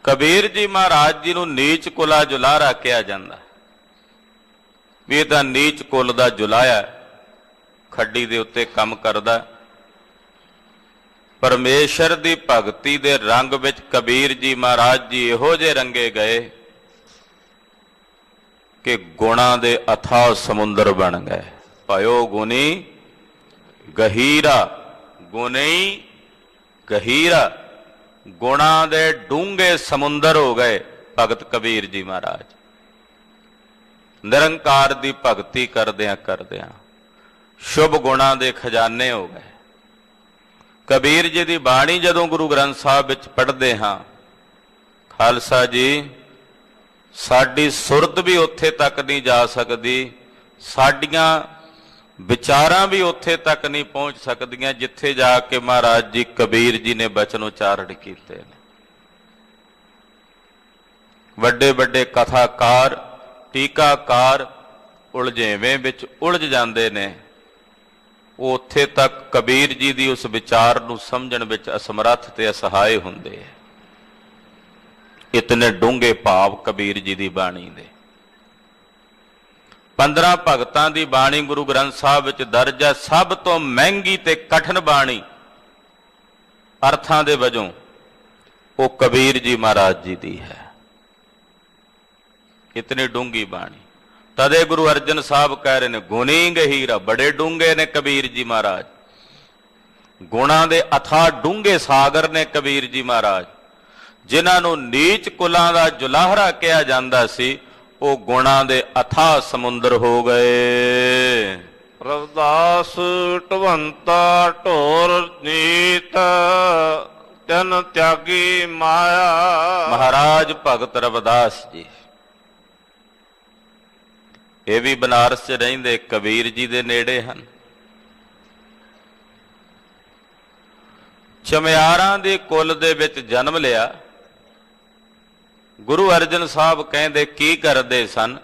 ਕਬੀਰ ਜੀ ਮਹਾਰਾਜ ਜੀ ਨੂੰ ਨੀਚ ਕੁਲਾ ਜੁਲਾਹਰਾ ਕਿਹਾ ਜਾਂਦਾ ਵੀ ਇਹ ਤਾਂ ਨੀਚ ਕੁਲ ਦਾ ਜੁਲਾਇਆ, ਖੱਡੀ ਦੇ ਉੱਤੇ ਕੰਮ ਕਰਦਾ। ਪਰਮੇਸ਼ਰ ਦੀ ਭਗਤੀ ਦੇ ਰੰਗ ਵਿੱਚ ਕਬੀਰ ਜੀ ਮਹਾਰਾਜ ਜੀ ਇਹੋ ਜਿਹੇ ਰੰਗੇ ਗਏ ਕਿ ਗੁਣਾਂ ਦੇ ਅਥਾਹ ਸਮੁੰਦਰ ਬਣ ਗਏ। ਭਇਓ ਗੁਣੀ ਗਹੀਰਾ, ਗੁਣੀ ਗਹੀਰਾ, ਗੁਣਾਂ ਦੇ ਡੂੰਘੇ ਸਮੁੰਦਰ ਹੋ ਗਏ ਭਗਤ ਕਬੀਰ ਜੀ ਮਹਾਰਾਜ। ਨਿਰੰਕਾਰ ਦੀ ਭਗਤੀ ਕਰਦਿਆਂ ਕਰਦਿਆਂ ਸ਼ੁਭ ਗੁਣਾਂ ਦੇ ਖਜ਼ਾਨੇ ਹੋ ਗਏ। ਕਬੀਰ ਜੀ ਦੀ ਬਾਣੀ ਜਦੋਂ ਗੁਰੂ ਗ੍ਰੰਥ ਸਾਹਿਬ ਵਿੱਚ ਪੜ੍ਹਦੇ ਹਾਂ, ਖਾਲਸਾ ਜੀ ਸਾਡੀ ਸੁਰਤ ਵੀ ਉੱਥੇ ਤੱਕ ਨਹੀਂ ਜਾ ਸਕਦੀ, ਸਾਡੀਆਂ ਵਿਚਾਰਾਂ ਵੀ ਉੱਥੇ ਤੱਕ ਨਹੀਂ ਪਹੁੰਚ ਸਕਦੀਆਂ ਜਿੱਥੇ ਜਾ ਕੇ ਮਹਾਰਾਜ ਜੀ ਕਬੀਰ ਜੀ ਨੇ ਬਚਨ ਉਚਾਰਨ ਕੀਤੇ ਨੇ। ਵੱਡੇ ਵੱਡੇ ਕਥਾਕਾਰ, ਟੀਕਾਕਾਰ ਉਲਝੇਵੇਂ ਵਿੱਚ ਉਲਝ ਜਾਂਦੇ ਨੇ, ਉਹ ਉੱਥੇ ਤੱਕ ਕਬੀਰ ਜੀ ਦੀ ਉਸ ਵਿਚਾਰ ਨੂੰ ਸਮਝਣ ਵਿੱਚ ਅਸਮਰੱਥ ਤੇ ਅਸਹਾਏ ਹੁੰਦੇ ਹੈ। ਇਤਨੇ ਡੂੰਘੇ ਭਾਵ ਕਬੀਰ ਜੀ ਦੀ ਬਾਣੀ ਦੇ। 15 ਭਗਤਾਂ ਦੀ ਬਾਣੀ ਗੁਰੂ ਗ੍ਰੰਥ ਸਾਹਿਬ ਵਿੱਚ ਦਰਜ ਹੈ। ਸਭ ਤੋਂ ਮਹਿੰਗੀ ਤੇ ਕਠਿਨ ਬਾਣੀ ਅਰਥਾਂ ਦੇ ਵਜੋਂ ਉਹ ਕਬੀਰ ਜੀ ਮਹਾਰਾਜ ਜੀ ਦੀ ਹੈ। ਇਤਨੀ ਡੂੰਘੀ ਬਾਣੀ, ਤਦੇ ਗੁਰੂ ਅਰਜਨ ਸਾਹਿਬ ਕਹਿ ਰਹੇ ਨੇ ਗੁਣੀ ਗਹੀਰਾ, ਬੜੇ ਡੂੰਘੇ ਨੇ ਕਬੀਰ ਜੀ ਮਹਾਰਾਜ। ਗੁਣਾਂ ਦੇ ਅਥਾਹ ਡੂੰਘੇ ਸਾਗਰ ਨੇ ਕਬੀਰ ਜੀ ਮਹਾਰਾਜ। ਜਿਨ੍ਹਾਂ ਨੂੰ ਨੀਚ ਕੁਲਾਂ ਦਾ ਜੁਲਾਹਰਾ ਕਿਹਾ ਜਾਂਦਾ ਸੀ, ਉਹ ਗੁਣਾਂ ਦੇ ਅਥਾਹ ਸਮੁੰਦਰ ਹੋ ਗਏ। ਰਵਿਦਾਸ ਢਵੰਤਾ ਢੋਰ ਨੀਤ ਤਿਨ ਤਿਆਗੀ ਮਾਇਆ। ਮਹਾਰਾਜ ਭਗਤ ਰਵਿਦਾਸ ਜੀ ਇਹ ਵੀ ਬਨਾਰਸ 'ਚ ਰਹਿੰਦੇ, ਕਬੀਰ ਜੀ ਦੇ ਨੇੜੇ ਹਨ। ਚਮਿਆਰਾਂ ਦੇ ਕੁਲ ਦੇ ਵਿੱਚ ਜਨਮ ਲਿਆ। ਗੁਰੂ ਅਰਜਨ ਸਾਹਿਬ ਕਹਿੰਦੇ ਕੀ ਕਰਦੇ ਸਨ,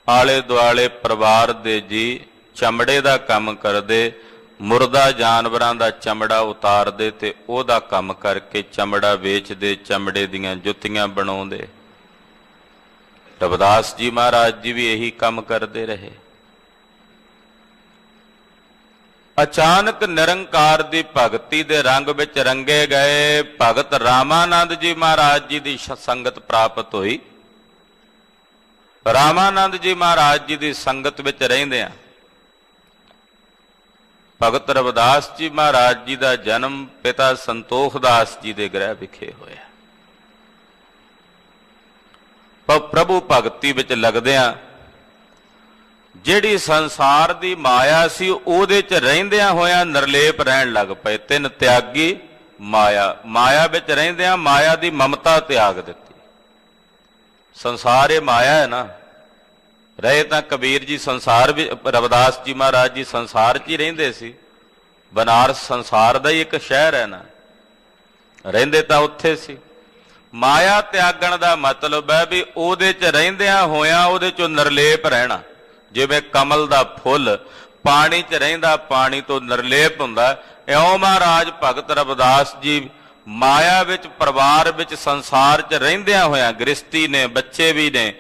ਆਲੇ ਦੁਆਲੇ ਪਰਿਵਾਰ ਦੇ ਜੀ ਚਮੜੇ ਦਾ ਕੰਮ ਕਰਦੇ, ਮੁਰਦਾ ਜਾਨਵਰਾਂ ਦਾ ਚਮੜਾ ਉਤਾਰਦੇ ਤੇ ਉਹਦਾ ਕੰਮ ਕਰਕੇ ਚਮੜਾ ਵੇਚਦੇ, ਚਮੜੇ ਦੀਆਂ ਜੁੱਤੀਆਂ ਬਣਾਉਂਦੇ। ਰਵਿਦਾਸ ਜੀ ਮਹਾਰਾਜ ਜੀ ਵੀ ਇਹੀ ਕੰਮ ਕਰਦੇ ਰਹੇ। ਅਚਾਨਕ ਨਿਰੰਕਾਰ ਦੀ ਭਗਤੀ ਦੇ ਰੰਗ ਵਿੱਚ ਰੰਗੇ ਗਏ। ਭਗਤ ਰਾਮਾਨੰਦ ਜੀ ਮਹਾਰਾਜ ਜੀ ਦੀ ਸੰਗਤ ਪ੍ਰਾਪਤ ਹੋਈ। ਰਾਮਾਨੰਦ ਜੀ ਮਹਾਰਾਜ ਜੀ ਦੀ ਸੰਗਤ ਵਿੱਚ ਰਹਿੰਦਿਆਂ ਭਗਤ ਰਵਿਦਾਸ ਜੀ ਮਹਾਰਾਜ ਜੀ ਦਾ ਜਨਮ ਪਿਤਾ ਸੰਤੋਖ ਦਾਸ ਜੀ ਦੇ ਗ੍ਰਹਿ ਵਿਖੇ ਹੋਇਆ। ਪਰ ਪ੍ਰਭੂ ਭਗਤੀ ਵਿੱਚ ਲੱਗਦਿਆਂ ਜਿਹੜੀ ਸੰਸਾਰ ਦੀ ਮਾਇਆ ਸੀ ਉਹਦੇ 'ਚ ਰਹਿੰਦਿਆਂ ਹੋਇਆਂ ਨਿਰਲੇਪ ਰਹਿਣ ਲੱਗ ਪਏ। ਤਿੰਨ ਤਿਆਗੀ ਮਾਇਆ, ਮਾਇਆ ਵਿੱਚ ਰਹਿੰਦਿਆਂ ਮਾਇਆ ਦੀ ਮਮਤਾ ਤਿਆਗ ਦਿੱਤੀ। ਸੰਸਾਰ ਇਹ ਮਾਇਆ ਹੈ ਨਾ, ਰਹੇ ਤਾਂ ਕਬੀਰ ਜੀ ਸੰਸਾਰ ਵੀ, ਰਵਿਦਾਸ ਜੀ ਮਹਾਰਾਜ ਜੀ ਸੰਸਾਰ 'ਚ ਹੀ ਰਹਿੰਦੇ ਸੀ। ਬਨਾਰਸ ਸੰਸਾਰ ਦਾ ਹੀ ਇੱਕ ਸ਼ਹਿਰ ਹੈ ਨਾ, ਰਹਿੰਦੇ ਤਾਂ ਉੱਥੇ ਸੀ, ਮਾਇਆ ਤਿਆਗਣ ਦਾ ਮਤਲਬ ਹੈ ਵੀ ਉਹਦੇ 'ਚ ਰਹਿੰਦਿਆਂ ਹੋਇਆਂ ਉਹਦੇ 'ਚੋਂ ਨਿਰਲੇਪ ਰਹਿਣਾ। ਜਿਵੇਂ ਕਮਲ ਦਾ ਫੁੱਲ ਪਾਣੀ 'ਚ ਰਹਿੰਦਾ ਪਾਣੀ ਤੋਂ ਨਿਰਲੇਪ ਹੁੰਦਾ, ਇਉਂ ਮਹਾਰਾਜ ਭਗਤ ਰਵਿਦਾਸ ਜੀ ਮਾਇਆ ਵਿੱਚ, ਪਰਿਵਾਰ ਵਿੱਚ, ਸੰਸਾਰ 'ਚ ਰਹਿੰਦਿਆਂ ਹੋਇਆਂ, ਗ੍ਰਸਤੀ ਨੇ, ਬੱਚੇ ਵੀ ਨੇ,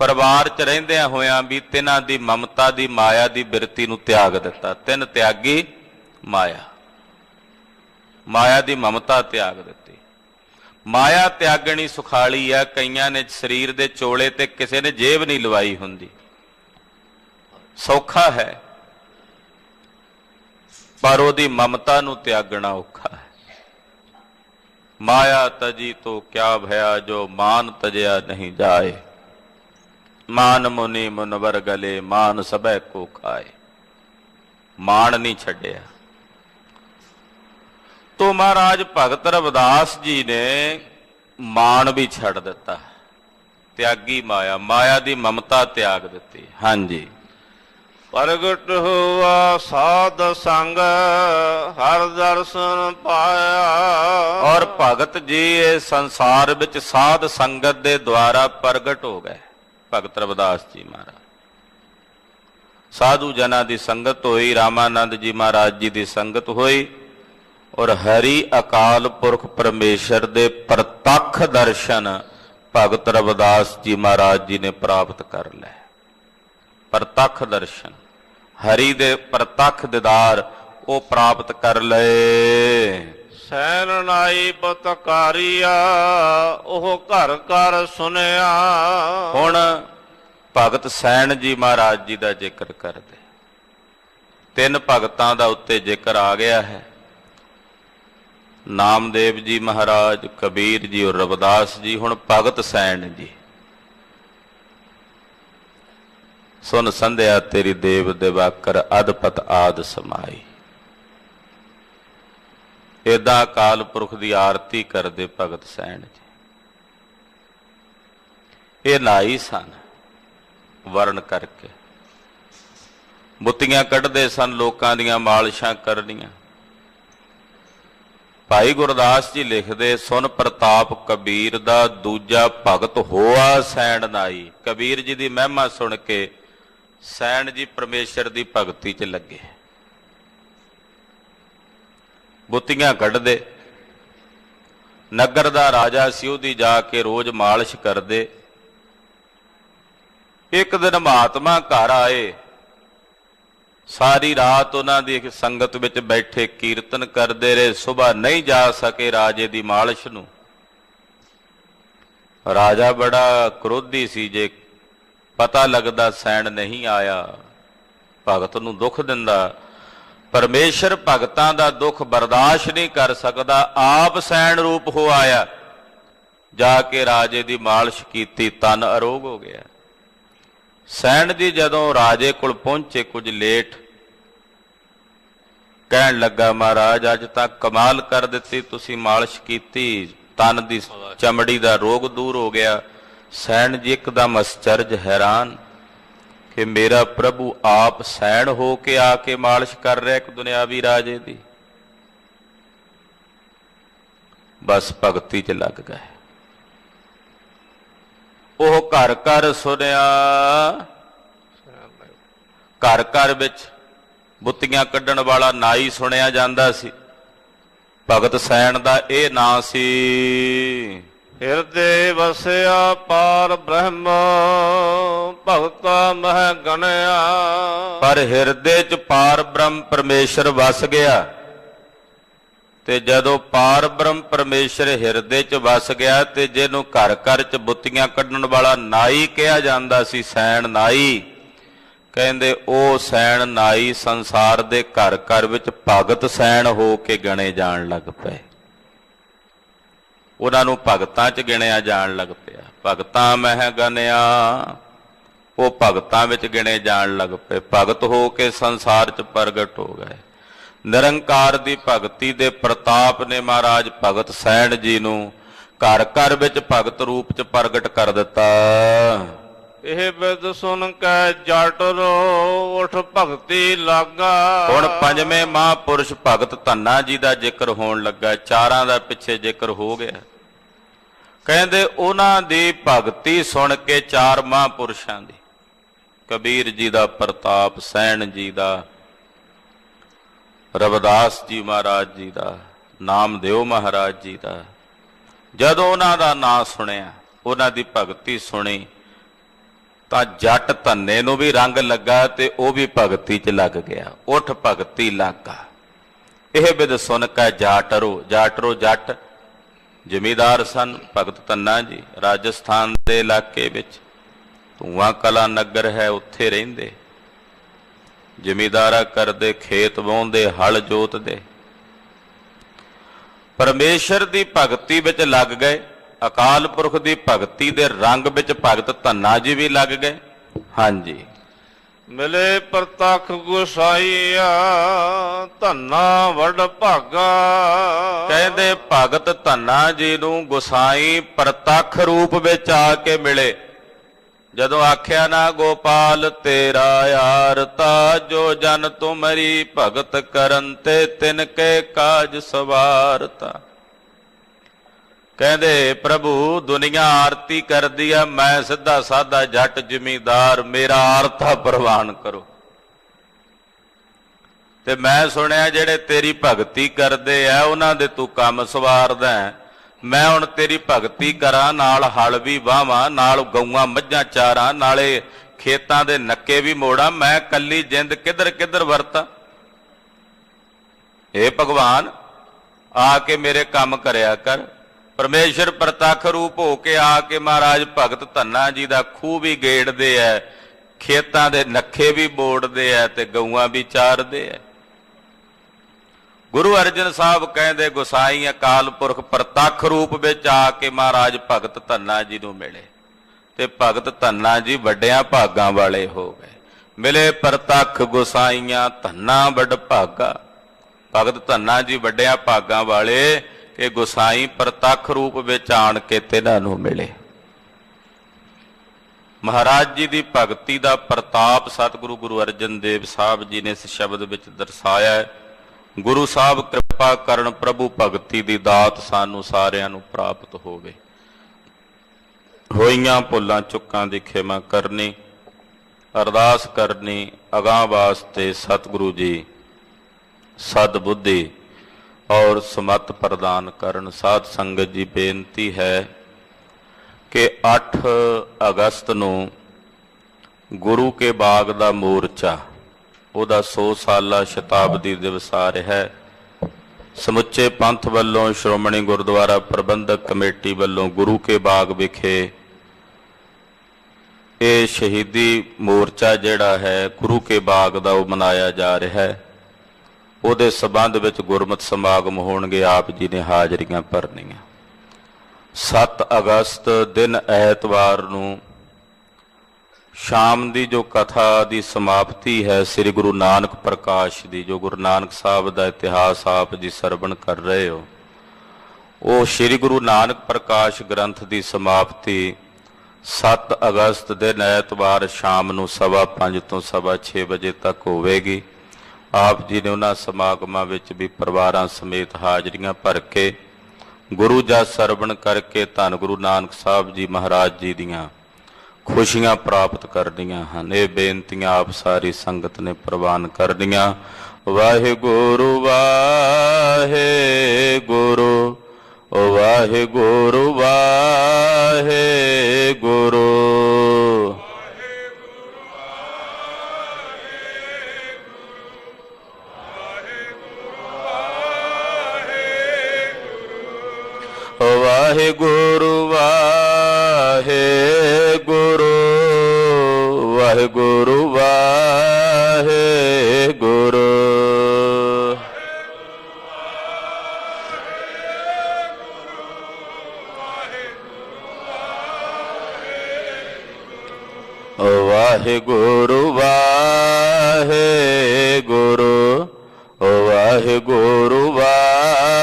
ਪਰਿਵਾਰ 'ਚ ਰਹਿੰਦਿਆਂ ਹੋਇਆਂ ਵੀ ਤਿੰਨਾਂ ਦੀ ਮਮਤਾ ਦੀ, ਮਾਇਆ ਦੀ ਬਿਰਤੀ ਨੂੰ ਤਿਆਗ ਦਿੱਤਾ। ਤਿੰਨ ਤਿਆਗੀ ਮਾਇਆ, ਮਾਇਆ ਦੀ ਮਮਤਾ ਤਿਆਗ ਦਿੱਤੀ। ਮਾਇਆ ਤਿਆਗਣੀ ਸੁਖਾਲੀ ਆ। ਕਈਆਂ ਨੇ ਸਰੀਰ ਦੇ ਚੋਲੇ ਤੇ ਕਿਸੇ ਨੇ ਜੇਬ ਨਹੀਂ ਲਵਾਈ ਹੁੰਦੀ, ਸੌਖਾ ਹੈ, ਪਰ ਉਹਦੀ ਮਮਤਾ ਨੂੰ ਤਿਆਗਣਾ ਔਖਾ ਹੈ। ਮਾਇਆ ਤਜੀ ਤੋ ਕਿਆ ਭਇਆ, ਜੋ ਮਾਨ ਤਜਿਆ ਨਹੀਂ ਜਾਏ। ਮਾਨ ਮੁਨੀ ਮੁਨਵਰ ਗਲੇ, ਮਾਨ ਸਭੈ ਕੋ ਖਾਏ। ਮਾਣ ਨਹੀਂ ਛੱਡਿਆ। ਤੋ ਮਹਾਰਾਜ ਭਗਤ ਰਵਿਦਾਸ ਜੀ ਨੇ ਮਾਣ ਵੀ ਛੱਡ ਦਿੱਤਾ, ਤਿਆਗੀ ਮਾਇਆ, ਮਾਇਆ ਦੀ ਮਮਤਾ ਤਿਆਗ ਦਿੱਤੀ। ਹਾਂਜੀ। ਪ੍ਰਗਟ ਹੋਆ ਸਾਧ ਸੰਗ, ਹਰ ਦਰਸ਼ਨ ਪਾਇਆ। ਔਰ ਭਗਤ ਜੀ ਇਹ ਸੰਸਾਰ ਵਿੱਚ ਸਾਧ ਸੰਗਤ ਦੇ ਦੁਆਰਾ ਪ੍ਰਗਟ ਹੋ ਗਏ। ਭਗਤ ਰਵਿਦਾਸ ਜੀ ਮਹਾਰਾਜ ਸਾਧੂ ਜਨਾਂ ਦੀ ਸੰਗਤ ਹੋਈ, ਰਾਮਾਨੰਦ ਜੀ ਮਹਾਰਾਜ ਜੀ ਦੀ ਸੰਗਤ ਹੋਈ, ਔਰ ਹਰੀ ਅਕਾਲ ਪੁਰਖ ਪਰਮੇਸ਼ਰ ਦੇ ਪ੍ਰਤੱਖ ਦਰਸ਼ਨ ਭਗਤ ਰਵਿਦਾਸ ਜੀ ਮਹਾਰਾਜ ਜੀ ਨੇ ਪ੍ਰਾਪਤ ਕਰ ਲਏ। ਪ੍ਰਤੱਖ ਦਰਸ਼ਨ, ਹਰੀ ਦੇ ਪ੍ਰਤੱਖ ਦੀਦਾਰ ਉਹ ਪ੍ਰਾਪਤ ਕਰ ਲਏ। ਸੈਨ ਨਾਈ ਬਤਕਾਰੀਆ, ਉਹ ਘਰ ਘਰ ਸੁਨਿਆ। ਹੁਣ ਭਗਤ ਸੈਣ ਜੀ ਮਹਾਰਾਜ ਜੀ ਦਾ ਜ਼ਿਕਰ ਕਰਦੇ। ਤਿੰਨ ਭਗਤਾਂ ਦਾ ਉੱਤੇ ਜ਼ਿਕਰ ਆ ਗਿਆ ਹੈ, ਨਾਮਦੇਵ ਜੀ ਮਹਾਰਾਜ, ਕਬੀਰ ਜੀ ਔਰ ਰਵਿਦਾਸ ਜੀ। ਹੁਣ ਭਗਤ ਸੈਣ ਜੀ। ਸੁਨ ਸੰਧਿਆ ਤੇਰੀ ਦੇਵ ਦਿਵਾਕਰ, ਅਦਪਤ ਆਦ ਸਮਾਈ। ਏਦਾਂ ਅਕਾਲ ਪੁਰਖ ਦੀ ਆਰਤੀ ਕਰਦੇ ਭਗਤ ਸੈਣ ਜੀ। ਇਹ ਨਾਈ ਸਨ, ਵਰਨ ਕਰਕੇ ਬੁੱਤੀਆਂ ਕੱਢਦੇ ਸਨ, ਲੋਕਾਂ ਦੀਆਂ ਮਾਲਿਸ਼ਾਂ ਕਰਨੀਆਂ। ਭਾਈ ਗੁਰਦਾਸ ਜੀ ਲਿਖਦੇ, ਸੁਨ ਪ੍ਰਤਾਪ ਕਬੀਰ ਦਾ, ਦੂਜਾ ਭਗਤ ਹੋਆ ਸੈਣ ਨਾਈ। ਕਬੀਰ ਜੀ ਦੀ ਮਹਿਮਾ ਸੁਣ ਕੇ ਸੈਣ ਜੀ ਪਰਮੇਸ਼ਰ ਦੀ ਭਗਤੀ 'ਚ ਲੱਗੇ, ਬੁੱਤੀਆਂ ਕੱਢਦੇ। ਨਗਰ ਦਾ ਰਾਜਾ ਸੀ, ਉਹਦੀ ਜਾ ਕੇ ਰੋਜ਼ ਮਾਲਿਸ਼ ਕਰਦੇ। ਇੱਕ ਦਿਨ ਮਹਾਤਮਾ ਘਰ ਆਏ, ਸਾਰੀ ਰਾਤ ਉਹਨਾਂ ਦੀ ਸੰਗਤ ਵਿੱਚ ਬੈਠੇ ਕੀਰਤਨ ਕਰਦੇ ਰਹੇ। ਸੁਬਾਹ ਨਹੀਂ ਜਾ ਸਕੇ ਰਾਜੇ ਦੀ ਮਾਲਿਸ਼ ਨੂੰ। ਰਾਜਾ ਬੜਾ ਕ੍ਰੋਧੀ ਸੀ, ਜੇ ਪਤਾ ਲੱਗਦਾ ਸੈਣ ਨਹੀਂ ਆਇਆ, ਭਗਤ ਨੂੰ ਦੁੱਖ ਦਿੰਦਾ। ਪਰਮੇਸ਼ਰ ਭਗਤਾਂ ਦਾ ਦੁੱਖ ਬਰਦਾਸ਼ਤ ਨਹੀਂ ਕਰ ਸਕਦਾ, ਆਪ ਸੈਣ ਰੂਪ ਹੋ ਆਇਆ। ਜਾ ਕੇ ਰਾਜੇ ਦੀ ਮਾਲਿਸ਼ ਕੀਤੀ, ਤਨ ਅਰੋਗ ਹੋ ਗਿਆ। ਸੈਣ ਜੀ ਜਦੋਂ ਰਾਜੇ ਕੋਲ ਪਹੁੰਚੇ ਕੁਝ ਲੇਟ, ਕਹਿਣ ਲੱਗਾ, ਮਹਾਰਾਜ ਅੱਜ ਤਾਂ ਕਮਾਲ ਕਰ ਦਿੱਤੀ, ਤੁਸੀਂ ਮਾਲਿਸ਼ ਕੀਤੀ, ਤਨ ਦੀ ਚਮੜੀ ਦਾ ਰੋਗ ਦੂਰ ਹੋ ਗਿਆ। ਸੈਣ ਜੀ ਇੱਕਦਮ ਅਚਰਜ, ਹੈਰਾਨ ਕਿ ਮੇਰਾ ਪ੍ਰਭੂ ਆਪ ਸੈਣ ਹੋ ਕੇ ਆ ਕੇ ਮਾਲਿਸ਼ ਕਰ ਰਿਹਾ ਇੱਕ ਦੁਨਿਆਵੀ ਰਾਜੇ ਦੀ। ਬਸ ਭਗਤੀ 'ਚ ਲੱਗ ਗਏ। ਉਹ ਘਰ ਘਰ ਸੁਣਿਆ, ਘਰ ਘਰ ਵਿੱਚ ਬੁੱਤੀਆਂ ਕੱਢਣ ਵਾਲਾ ਨਾਈ ਸੁਣਿਆ ਜਾਂਦਾ ਸੀ। ਭਗਤ ਸੈਣ ਦਾ ਇਹ ਨਾਂ ਸੀ। ਹਿਰਦੇ ਵਸਿਆ ਪਾਰ ਬ੍ਰਹਮ, ਭਗਤਾ ਮਹਿ ਗਣਿਆ। ਪਰ ਹਿਰਦੇ 'ਚ ਪਾਰ ਬ੍ਰਹਮ ਪਰਮੇਸ਼ਰ ਵਸ ਗਿਆ। ਤੇ ਜਦੋਂ ਪਾਰ ਬ੍ਰਹਮ ਪਰਮੇਸ਼ਰ ਹਿਰਦੇ 'ਚ ਵਸ ਗਿਆ, ਤੇ ਜਿਹਨੂੰ ਘਰ ਘਰ 'ਚ ਬੁੱਤੀਆਂ ਕੱਢਣ ਵਾਲਾ ਨਾਈ ਕਿਹਾ ਜਾਂਦਾ ਸੀ, ਸੈਣ ਨਾਈ, ਕਹਿੰਦੇ ਉਹ ਸੈਣ ਨਾਈ ਸੰਸਾਰ ਦੇ ਘਰ ਘਰ ਵਿੱਚ ਭਗਤ ਸੈਣ ਹੋ ਕੇ ਗਣੇ ਜਾਣ ਲੱਗ ਪਏ। ਉਹਨਾਂ ਨੂੰ ਭਗਤਾਂ 'ਚ ਗਿਣਿਆ ਜਾਣ ਲੱਗ ਪਿਆ। ਭਗਤਾਂ ਮਹਿ ਗਣਿਆ, ਉਹ ਭਗਤਾਂ ਵਿੱਚ ਗਿਣੇ ਜਾਣ ਲੱਗ ਪਏ। ਭਗਤ ਹੋ ਕੇ ਸੰਸਾਰ 'ਚ ਪ੍ਰਗਟ ਹੋ ਗਏ। ਨਿਰੰਕਾਰ ਦੀ ਭਗਤੀ ਦੇ ਪ੍ਰਤਾਪ ਨੇ ਮਹਾਰਾਜ ਭਗਤ ਸੈਣ ਜੀ ਨੂੰ ਘਰ ਘਰ ਵਿੱਚ ਭਗਤ ਰੂਪ 'ਚ ਪ੍ਰਗਟ ਕਰ ਦਿੱਤਾ। ਇਹ ਬਿਦ ਸੁਣ ਕੇ ਜਟ ਰੋ, ਉਠ ਭਗਤੀ ਲਾਗਾ। ਹੁਣ ਪੰਜਵੇਂ ਮਹਾਂਪੁਰਸ਼ ਭਗਤ ਧੰਨਾ ਜੀ ਦਾ ਜ਼ਿਕਰ ਹੋਣ ਲੱਗਾ। ਚਾਰਾਂ ਦਾ ਪਿੱਛੇ ਜ਼ਿਕਰ ਹੋ ਗਿਆ। ਕਹਿੰਦੇ ਉਹਨਾਂ ਦੀ ਭਗਤੀ ਸੁਣ ਕੇ ਚਾਰ ਮਹਾਂਪੁਰਸ਼ਾਂ ਦੀ, ਕਬੀਰ ਜੀ ਦਾ, ਪ੍ਰਤਾਪ ਸੈਣ ਜੀ ਦਾ, ਰਵਿਦਾਸ ਜੀ ਮਹਾਰਾਜ ਜੀ ਦਾ, ਨਾਮਦੇਵ ਮਹਾਰਾਜ ਜੀ ਦਾ, ਜਦੋਂ ਉਹਨਾਂ ਦਾ ਨਾਂ ਸੁਣਿਆ, ਉਹਨਾਂ ਦੀ ਭਗਤੀ ਸੁਣੀ, ਤਾਂ ਜੱਟ ਧੰਨੇ ਨੂੰ ਵੀ ਰੰਗ ਲੱਗਾ ਤੇ ਉਹ ਵੀ ਭਗਤੀ 'ਚ ਲੱਗ ਗਿਆ। ਉੱਠ ਭਗਤੀ ਲਾਗਾ, ਇਹ ਬਿਦ ਸੁਣ ਕੇ ਜਾਟਰੋ। ਜਾਟਰੋ ਜੱਟ ਜ਼ਿਮੀਦਾਰ ਸਨ। ਭਗਤ ਧੰਨਾ ਜੀ ਰਾਜਸਥਾਨ ਦੇ ਇਲਾਕੇ ਵਿੱਚ ਧੂਆਂ ਕਲਾ ਨਗਰ ਹੈ, ਉੱਥੇ ਰਹਿੰਦੇ, ਜ਼ਿਮੀਦਾਰਾ ਕਰਦੇ, ਖੇਤ ਵਾਹੁੰਦੇ, ਹਲ ਜੋਤਦੇ, ਪਰਮੇਸ਼ਰ ਦੀ ਭਗਤੀ ਵਿੱਚ ਲੱਗ ਗਏ। ਅਕਾਲ ਪੁਰਖ ਦੀ ਭਗਤੀ ਦੇ ਰੰਗ ਵਿੱਚ ਭਗਤ ਧੰਨਾ ਜੀ ਵੀ ਲੱਗ ਗਏ। ਹਾਂਜੀ, ਮਿਲੇ ਪ੍ਰਤੱਖ ਗੁਸਾਈਆ ਧੰਨਾ ਵੱਡ ਭਾਗਾ। ਕਹਿੰਦੇ ਭਗਤ ਧੰਨਾ ਜੀ ਨੂੰ ਗੁਸਾਈ ਪ੍ਰਤੱਖ ਰੂਪ ਵਿੱਚ ਆ ਕੇ ਮਿਲੇ। ਜਦੋਂ ਆਖਿਆ ਨਾ ਗੋਪਾਲ ਤੇਰਾ ਯਾਰ ਤਾ, ਜੋ ਜਨ ਤੁਮਰੀ ਭਗਤ ਕਰਨ ਤੇ ਤਿਨ ਕੇ ਕਾਜ ਸਵਾਰਤਾ। ਕਹਿੰਦੇ ਪ੍ਰਭੂ ਦੁਨੀਆ ਆਰਤੀ ਕਰਦੀ ਆ, ਮੈਂ ਸਿੱਧਾ ਸਾਦਾ ਜੱਟ ਜ਼ਿਮੀਦਾਰ, ਮੇਰਾ ਆਰਤਾ ਪ੍ਰਵਾਨ ਕਰੋ। ਤੇ ਮੈਂ ਸੁਣਿਆ ਜਿਹੜੇ ਤੇਰੀ ਭਗਤੀ ਕਰਦੇ ਆ ਉਹਨਾਂ ਦੇ ਤੂੰ ਕੰਮ ਸਵਾਰਦਾ। ਮੈਂ ਹੁਣ ਤੇਰੀ ਭਗਤੀ ਕਰਾਂ, ਨਾਲ ਹਲ ਵੀ ਵਾਹਵਾਂ, ਨਾਲ ਗਊਆਂ ਮੱਝਾਂ ਚਾਰਾਂ, ਨਾਲੇ ਖੇਤਾਂ ਦੇ ਨੱਕੇ ਵੀ ਮੋੜਾਂ। ਮੈਂ ਕੱਲੀ ਜਿੰਦ ਕਿੱਧਰ ਕਿੱਧਰ ਵਰਤਾਂ। ਏ ਭਗਵਾਨ ਆ ਕੇ ਮੇਰੇ ਕੰਮ ਕਰਿਆ ਕਰ। ਪਰਮੇਸ਼ਰ ਪ੍ਰਤੱਖ ਰੂਪ ਹੋ ਕੇ ਆ ਕੇ ਮਹਾਰਾਜ ਭਗਤ ਧੰਨਾ ਜੀ ਦਾ ਖੂਹ ਵੀ ਗੇੜਦੇ ਐ, ਖੇਤਾਂ ਦੇ ਨੱਖੇ ਵੀ ਬੋੜਦੇ ਐ ਤੇ ਗਊਆਂ ਵੀ ਚਾਰਦੇ ਐ। ਗੁਰੂ ਅਰਜਨ ਸਾਹਿਬ ਕਹਿੰਦੇ ਗੁਸਾਈ ਅਕਾਲ ਪੁਰਖ ਪ੍ਰਤੱਖ ਰੂਪ ਵਿੱਚ ਆ ਕੇ ਮਹਾਰਾਜ ਭਗਤ ਧੰਨਾ ਜੀ ਨੂੰ ਮਿਲੇ ਤੇ ਭਗਤ ਧੰਨਾ ਜੀ ਵੱਡਿਆਂ ਭਾਗਾਂ ਵਾਲੇ ਹੋ ਗਏ। ਮਿਲੇ ਪ੍ਰਤੱਖ ਗੁਸਾਈਆਂ ਧੰਨਾ ਵੱਡ ਭਾਗਾ। ਭਗਤ ਧੰਨਾ ਜੀ ਵੱਡਿਆਂ ਭਾਗਾਂ ਵਾਲੇ ਕਿ ਗੁਸਾਈ ਪ੍ਰਤੱਖ ਰੂਪ ਵਿੱਚ ਆਣ ਕੇ ਤਿਨਾਂ ਨੂੰ ਮਿਲੇ। ਮਹਾਰਾਜ ਜੀ ਦੀ ਭਗਤੀ ਦਾ ਪ੍ਰਤਾਪ ਸਤਿਗੁਰੂ ਗੁਰੂ ਅਰਜਨ ਦੇਵ ਸਾਹਿਬ ਜੀ ਨੇ ਇਸ ਸ਼ਬਦ ਵਿੱਚ ਦਰਸਾਇਆ ਹੈ। ਗੁਰੂ ਸਾਹਿਬ ਕਿਰਪਾ ਕਰਨ, ਪ੍ਰਭੂ ਭਗਤੀ ਦੀ ਦਾਤ ਸਾਨੂੰ ਸਾਰਿਆਂ ਨੂੰ ਪ੍ਰਾਪਤ ਹੋਵੇ। ਹੋਈਆਂ ਭੁੱਲਾਂ ਚੁੱਕਾਂ ਦੀ ਖਿਮਾ ਕਰਨੀ, ਅਰਦਾਸ ਕਰਨੀ ਅਗਾਂਹ ਵਾਸਤੇ ਸਤਿਗੁਰੂ ਜੀ ਸਦ ਬੁੱਧੀ ਔਰ ਸਮਤ ਪ੍ਰਦਾਨ ਕਰਨ। ਸਾਧ ਸੰਗਤ ਜੀ ਬੇਨਤੀ ਹੈ ਕਿ 8 ਅਗਸਤ ਨੂੰ ਗੁਰੂ ਕੇ ਬਾਗ ਦਾ ਮੋਰਚਾ, ਉਹਦਾ 100 ਸਾਲਾ ਸ਼ਤਾਬਦੀ ਦਿਵਸ ਆ ਰਿਹਾ ਹੈ। ਸਮੁੱਚੇ ਪੰਥ ਵੱਲੋਂ, ਸ਼੍ਰੋਮਣੀ ਗੁਰਦੁਆਰਾ ਪ੍ਰਬੰਧਕ ਕਮੇਟੀ ਵੱਲੋਂ ਗੁਰੂ ਕੇ ਬਾਗ ਵਿਖੇ ਇਹ ਸ਼ਹੀਦੀ ਮੋਰਚਾ ਜਿਹੜਾ ਹੈ ਗੁਰੂ ਕੇ ਬਾਗ ਦਾ ਉਹ ਮਨਾਇਆ ਜਾ ਰਿਹਾ ਹੈ। ਉਹਦੇ ਸਬੰਧ ਵਿੱਚ ਗੁਰਮਤਿ ਸਮਾਗਮ ਹੋਣਗੇ, ਆਪ ਜੀ ਨੇ ਹਾਜ਼ਰੀਆਂ ਭਰਨੀਆਂ। 7 ਅਗਸਤ ਦਿਨ ਐਤਵਾਰ ਨੂੰ ਸ਼ਾਮ ਦੀ ਜੋ ਕਥਾ ਦੀ ਸਮਾਪਤੀ ਹੈ ਸ੍ਰੀ ਗੁਰੂ ਨਾਨਕ ਪ੍ਰਕਾਸ਼ ਦੀ, ਜੋ ਗੁਰੂ ਨਾਨਕ ਸਾਹਿਬ ਦਾ ਇਤਿਹਾਸ ਆਪ ਜੀ ਸਰਵਣ ਕਰ ਰਹੇ ਹੋ, ਉਹ ਸ੍ਰੀ ਗੁਰੂ ਨਾਨਕ ਪ੍ਰਕਾਸ਼ ਗ੍ਰੰਥ ਦੀ ਸਮਾਪਤੀ 7 ਅਗਸਤ ਦਿਨ ਐਤਵਾਰ ਸ਼ਾਮ ਨੂੰ 5:15 ਤੋਂ 6:15 ਵਜੇ ਤੱਕ ਹੋਵੇਗੀ। ਆਪ ਜੀ ਨੇ ਉਹਨਾਂ ਸਮਾਗਮਾਂ ਵਿੱਚ ਵੀ ਪਰਿਵਾਰਾਂ ਸਮੇਤ ਹਾਜ਼ਰੀਆਂ ਭਰ ਕੇ ਗੁਰੂ ਜਸ ਸਰਵਣ ਕਰਕੇ ਧੰਨ ਗੁਰੂ ਨਾਨਕ ਸਾਹਿਬ ਜੀ ਮਹਾਰਾਜ ਜੀ ਦੀਆਂ ਖੁਸ਼ੀਆਂ ਪ੍ਰਾਪਤ ਕਰਨੀਆਂ ਹਨ। ਇਹ ਬੇਨਤੀਆਂ ਆਪ ਸਾਰੀ ਸੰਗਤ ਨੇ ਪ੍ਰਵਾਨ ਕਰਨੀਆਂ। ਵਾਹਿਗੁਰੂ ਵਾਹਿਗੁਰੂ ਵਾਹਿਗੁਰੂ ਵਾਹਿਗੁਰੂ। ਵਾਹਿਗੁਰੂ ਵਾਹਿਗੁਰੂ ਵਾਹਿਗੁਰੂ ਵਾਹਿਗੁਰੂ। ਵਾਹਿਗੁਰੂ ਵਾਹਿਗੁਰੂ ਵਾਹਿਗੁਰੂ ਵਾਹਿਗੁਰੂ।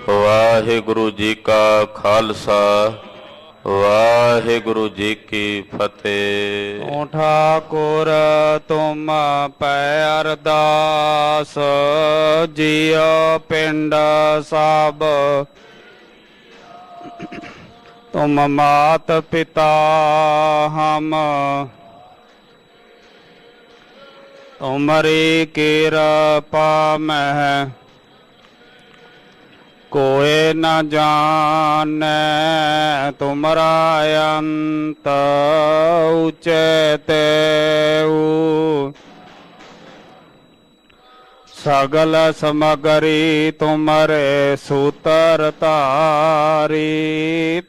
ਵਾਹਿਗੁਰੂ ਜੀ ਕਾ ਖਾਲਸਾ ਵਾਹਿਗੁਰੂ ਜੀ ਕੀ ਫਤਿਹ। ਤੂੰ ਠਾਕੁਰ ਤੁਮ ਪੈ ਅਰਦਾਸ, ਜੀਉ ਪਿੰਡ ਸਭ ਤੁਮ ਮਾਤ ਪਿਤਾ ਹਮ, ਤੁਮਰੀ ਕਿਰਪਾ ਮਹਿ ਕੋਇ ਨ ਜਾਣੈ, ਤੁਮਰਾ ਅੰਤ ਉਚੈ ਤੇਊ। ਸਗਲ ਸਮਗਰੀ ਤੁਮਰੇ ਸੂਤਰ ਧਾਰੀ,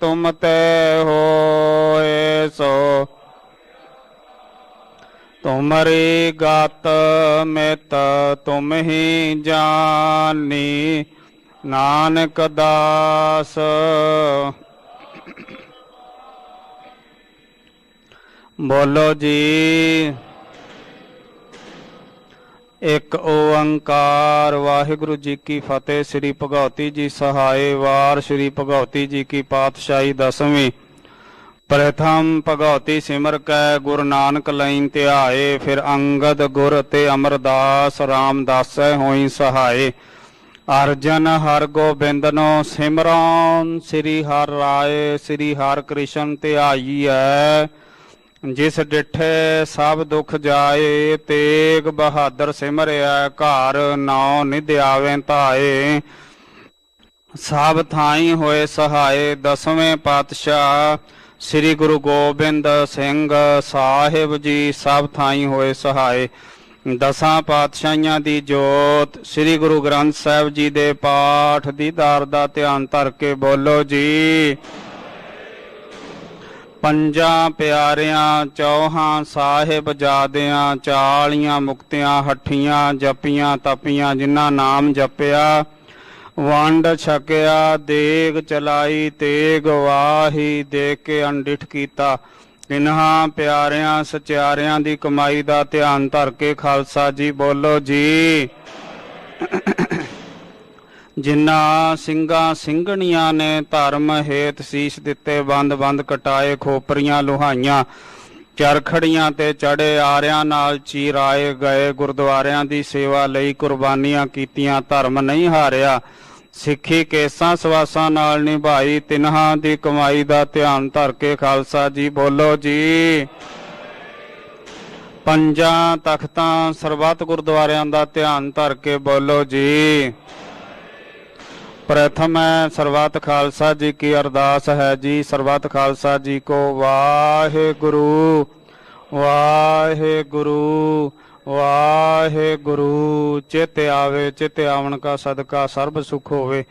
ਤੁਮ ਤੇ ਹੋਏ ਸੋ ਤੁਮਰੀ ਗਤ ਮਿਤ ਤੁਮ ਹੀ ਜਾਨੀ, ਨਾਨਕ ਦਾਸ। ਬੋਲੋ ਜੀ ਇੱਕ ਓੰਕਾਰ। ਵਾਹਿਗੁਰੂ ਜੀ ਕੀ ਫਤਿਹ। ਸ੍ਰੀ ਭਗਉਤੀ ਜੀ ਸਹਾਏ। ਵਾਰ ਸ੍ਰੀ ਭਗਉਤੀ ਜੀ ਕੀ ਪਾਤਸ਼ਾਹੀ ਦਸਵੀਂ। ਪ੍ਰਥਮ ਭਗਉਤੀ ਸਿਮਰ ਕੈ ਗੁਰੂ ਨਾਨਕ ਲੈਨ ਧਿਆਏ, ਫਿਰ ਅੰਗਦ ਗੁਰ ਤੇ ਅਮਰਦਾਸ ਰਾਮਦਾਸੈ ਹੋਈ ਸਹਾਏ। ਅਰਜਨ ਹਰ ਗੋਬਿੰਦਨੋ ਸਿਮਰਨ, ਸ੍ਰੀ ਹਰਿ ਰਾਏ ਸ੍ਰੀ ਹਰਿ ਕ੍ਰਿਸ਼ਨ ਧਿਆਈਐ। ਜਿਸ ਡਿਠੇ ਸਭ ਦੁਖ ਜਾਏ, ਤੇਗ ਬਹਾਦਰ ਸਿਮਰਿਆ ਘਰ ਨਾਉ ਨਿਧ ਆਵੇ ਧਾਏ। ਸਭ ਥਾਈ ਹੋਏ ਸਹਾਏ। ਦਸਵੇਂ ਪਾਤਸ਼ਾਹ ਸ੍ਰੀ ਗੁਰੂ ਗੋਬਿੰਦ ਸਿੰਘ ਸਾਹਿਬ ਜੀ ਸਭ ਥਾਈ ਹੋਏ ਸਹਾਏ। ਦਸਾਂ ਪਾਤਸ਼ਾਹੀਆਂ ਦੀ ਜੋਤ ਸ੍ਰੀ ਗੁਰੂ ਗ੍ਰੰਥ ਸਾਹਿਬ ਜੀ ਦੇ ਪਾਠ ਦੀਦਾਰ ਦਾ ਧਿਆਨ ਧਰ ਕੇ ਬੋਲੋ ਜੀ। ਪੰਜਾਂ ਪਿਆਰਿਆਂ ਚੌਹਾਂ ਸਾਹਿਬਜ਼ਾਦਿਆਂ, 40 ਮੁਕਤਿਆਂ ਹੱਠੀਆਂ ਜਪੀਆਂ ਤਪੀਆਂ, ਜਿਨ੍ਹਾਂ ਨਾਮ ਜਪਿਆ ਵੰਡ ਛਕਿਆ, ਦੇਗ ਚਲਾਈ ਤੇਗ ਵਾਹੀ, ਦੇਖ ਕੇ ਅਣਡਿਠ ਕੀਤਾ। ਇਨ੍ਹਾਂ ਪਿਆਰਿਆਂ ਸਚਿਆਰਿਆਂ ਦੀ ਕਮਾਈ ਦਾ ਧਿਆਨ ਧਰ ਕੇ ਖਾਲਸਾ ਜੀ ਬੋਲੋ ਜੀ। ਜਿਨ੍ਹਾਂ ਸਿੰਘਾਂ ਸਿੰਘਣੀਆਂ ਨੇ ਧਰਮ ਹੇਤ ਸੀਸ ਦਿੱਤੇ, ਬੰਦ ਬੰਦ ਕਟਾਏ, ਖੋਪਰੀਆਂ ਲੁਹਾਈਆਂ, ਚਰਖੜੀਆਂ ਤੇ ਚੜੇ, ਆਰਿਆਂ ਨਾਲ ਚੀਰਾਏ ਗਏ, ਗੁਰਦੁਆਰਿਆਂ ਦੀ ਸੇਵਾ ਲਈ ਕੁਰਬਾਨੀਆਂ ਕੀਤੀਆਂ, ਧਰਮ ਨਹੀਂ ਹਾਰਿਆ, ਸਿੱਖੀ ਕੇਸਾਂ ਸਵਾਸਾਂ ਨਾਲ ਨਿਭਾਈ, ਤਿਨਹਾਂ ਦੀ ਕਮਾਈ ਦਾ ਧਿਆਨ ਧਰ ਕੇ ਖਾਲਸਾ ਜੀ ਬੋਲੋ ਜੀ। ਪੰਜਾਂ ਤਖਤਾਂ ਸਰਬੱਤ ਗੁਰਦੁਆਰਿਆਂ ਦਾ ਧਿਆਨ ਧਰ ਕੇ ਬੋਲੋ ਜੀ। प्रथम है सर्वत खालसा जी की अरदास है जी। सर्वत खालसा जी को वाहेगुरु वाहेगुरु वाहेगुरु। चित आवे चित आवन का सदका सर्ब सुख होवे।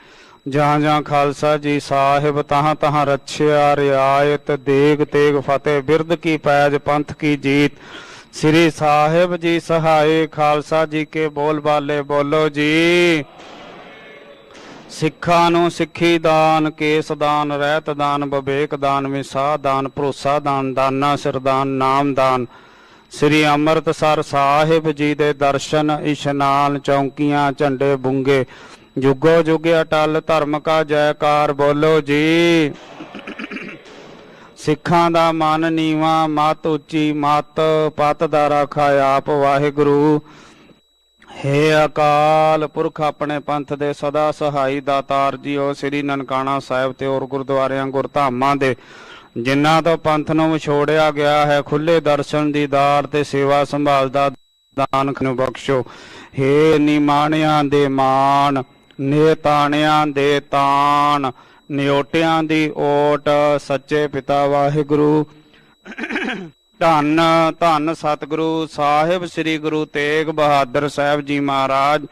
जहाँ जहाँ खालसा जी साहिब तहाँ तहाँ रक्षया रियायत देग तेग फतेह बिरद की पैज पंथ की जीत। श्री साहिब जी सहाय खालसा जी के बोल बाले बोलो जी। ਸਿੱਖਾਂ ਨੂੰ ਸਿੱਖੀ ਦਾਨ, ਕੇਸ ਦਾਨ, ਰਹਿਤ ਦਾਨ, ਵਿਵੇਕ ਦਾਨ, ਵਿਸਾਹ ਦਾਨ, ਭਰੋਸਾ ਦਾਨ, ਦਾਨਾ ਸਿਰਦਾਨ, ਨਾਮ ਦਾਨ। ਸ੍ਰੀ ਅੰਮ੍ਰਿਤਸਰ ਸਾਹਿਬ ਜੀ ਦੇ ਦਰਸ਼ਨ ਇਸ਼ਨਾਨ, ਚੌਂਕੀਆਂ ਝੰਡੇ ਬੁੰਗੇ, ਜੁਗੋ ਜੁਗ ਅਟਲ ਧਰਮ ਕਾ ਜੈਕਾਰ ਬੋਲੋ ਜੀ। ਸਿੱਖਾਂ ਦਾ ਮਨ ਨੀਵਾਂ, ਮਤ ਉੱਚੀ, ਮਤ ਪਤ ਦਾ ਰਾਖਾ ਆਪ ਵਾਹਿਗੁਰੂ। हे अकाल पुरख अपने पंथ दे सदा सहाई दातार जीओ। श्री ननकाना साहिब ते और गुरुद्वारियां गुरधामां दे जिन्हां तो पंथ नूं विछोड़िया गया है, खुले दर्शन दीदार ते सेवा संभाल दा दान नूं बख्शो। हे निमाणियां दे मान, नेताणियां दे तान, निओटियां दी ओट, सच्चे पिता वाहिगुरू। धन धन सतगुरु साहिब श्री गुरु तेग बहादुर साहिब जी महाराज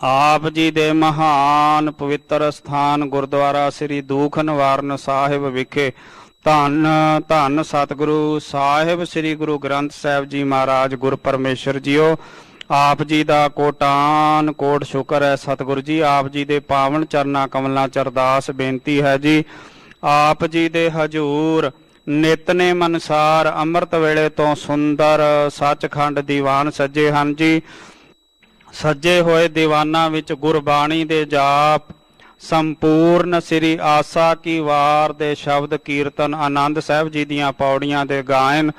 आप जी दे महान पवित्र स्थान गुरुद्वारा श्री दुख निवारण साहिब विखे। धन धन सतगुरु साहिब श्री गुरु ग्रंथ साहिब जी महाराज गुर परमेश्वर जीओ। आप जी दा कोटान कोट शुक्र है सतगुरु जी। आप जी दे पावन चरना कमलां च अरदास बेनती है जी। आप जी दे हजूर ਨਿਤਨੇਮ ਅਨੁਸਾਰ ਅੰਮ੍ਰਿਤ ਵੇਲੇ ਤੋਂ ਸੁੰਦਰ ਸੱਚਖੰਡ ਦੀਵਾਨ ਸੱਜੇ ਹਨ ਜੀ। ਸੱਜੇ ਹੋਏ ਦੀਵਾਨਾਂ ਵਿੱਚ ਗੁਰਬਾਣੀ ਦੇ ਜਾਪ ਸੰਪੂਰਨ ਸ੍ਰੀ ਆਸਾ ਕੀ ਵਾਰ ਦੇ ਸ਼ਬਦ ਕੀਰਤਨ ਆਨੰਦ ਸਾਹਿਬ ਜੀ ਦੀਆਂ ਪੌੜੀਆਂ ਦੇ ਗਾਇਨ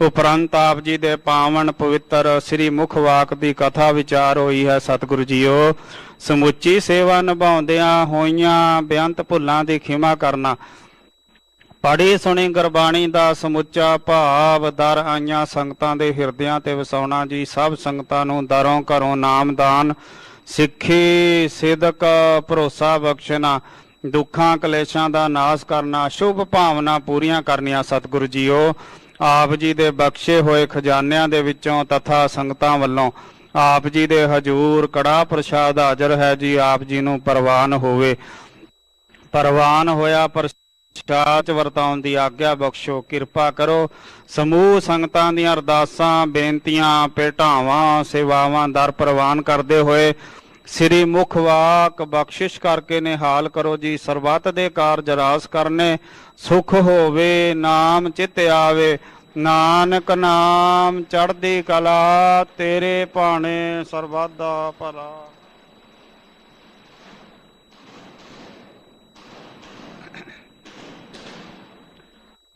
ਉਪਰੰਤ ਆਪ ਜੀ ਦੇ ਪਾਵਨ ਪਵਿੱਤਰ ਸ੍ਰੀ ਮੁਖ ਵਾਕ ਦੀ ਕਥਾ ਵਿਚਾਰ ਹੋਈ ਹੈ। ਸਤਿਗੁਰੂ ਜੀਓ, ਸਮੁੱਚੀ ਸੇਵਾ ਨਿਭਾਉਂਦਿਆਂ ਹੋਈਆਂ ਬੇਅੰਤ ਭੁੱਲਾਂ ਦੀ ਖਿਮਾ ਕਰਨਾ। ਪੜ੍ਹੀ ਸੁਣੀ ਗੁਰਬਾਣੀ ਦਾ ਸਮੁੱਚਾ ਭਾਵ ਦਰ ਆਈਆਂ ਸੰਗਤਾਂ ਦੇ ਹਿਰਦਿਆਂ ਤੇ ਵਸਾਉਣਾ ਜੀ। ਸਭ ਸੰਗਤਾਂ ਨੂੰ ਦਰੋਂ ਘਰੋਂ ਨਾਮਦਾਨ, ਸਿੱਖੀ, ਸਿਦਕ, ਭਰੋਸਾ ਬਖਸ਼ਣਾ, ਦੁੱਖਾਂ ਕਲੇਸ਼ਾਂ ਦਾ ਨਾਸ਼ ਕਰਨਾ, ਸ਼ੁਭ ਭਾਵਨਾ ਪੂਰੀਆਂ ਕਰਨੀਆਂ। ਸਤਿਗੁਰੂ ਜੀਓ, ਆਪ ਜੀ ਦੇ ਬਖਸ਼ੇ ਹੋਏ ਖਜ਼ਾਨਿਆਂ ਦੇ ਵਿੱਚੋਂ ਤਥਾ ਸੰਗਤਾਂ ਵੱਲੋਂ ਆਪ ਜੀ ਦੇ ਹਜੂਰ ਕੜਾਹ ਪ੍ਰਸ਼ਾਦ ਹਾਜ਼ਰ ਹੈ ਜੀ। ਆਪ ਜੀ ਨੂੰ ਪ੍ਰਵਾਨ ਹੋਵੇ, ਪ੍ਰਵਾਨ ਹੋਇਆ ਪ੍ਰਸ਼ਾਦ ਵਰਤਾਉਣ ਦੀ ਆਗਿਆ ਬਖਸ਼ੋ, ਕਿਰਪਾ ਕਰੋ। ਸਮੂਹ ਸੰਗਤਾਂ ਦੀਆਂ ਅਰਦਾਸਾਂ, ਬੇਨਤੀਆਂ, ਭੇਟਾਵਾਂ, ਸੇਵਾਵਾਂ ਦਰ ਪ੍ਰਵਾਨ ਕਰਦੇ ਹੋਏ ਸ੍ਰੀ ਮੁਖ ਵਾਕ ਬਖਸ਼ਿਸ਼ ਕਰਕੇ ਨਿਹਾਲ ਕਰੋ ਜੀ। ਸਰਬੱਤ ਦੇ ਕਾਰਜ ਰਾਸ ਕਰਨੇ, ਸੁਖ ਹੋਵੇ, ਨਾਮ ਚਿਤ ਆਵੇ, ਨਾਨਕ ਨਾਮ ਚੜ੍ਹਦੀ ਕਲਾ, ਤੇਰੇ ਭਾਣੇ ਸਰਬੱਤ ਦਾ ਭਲਾ।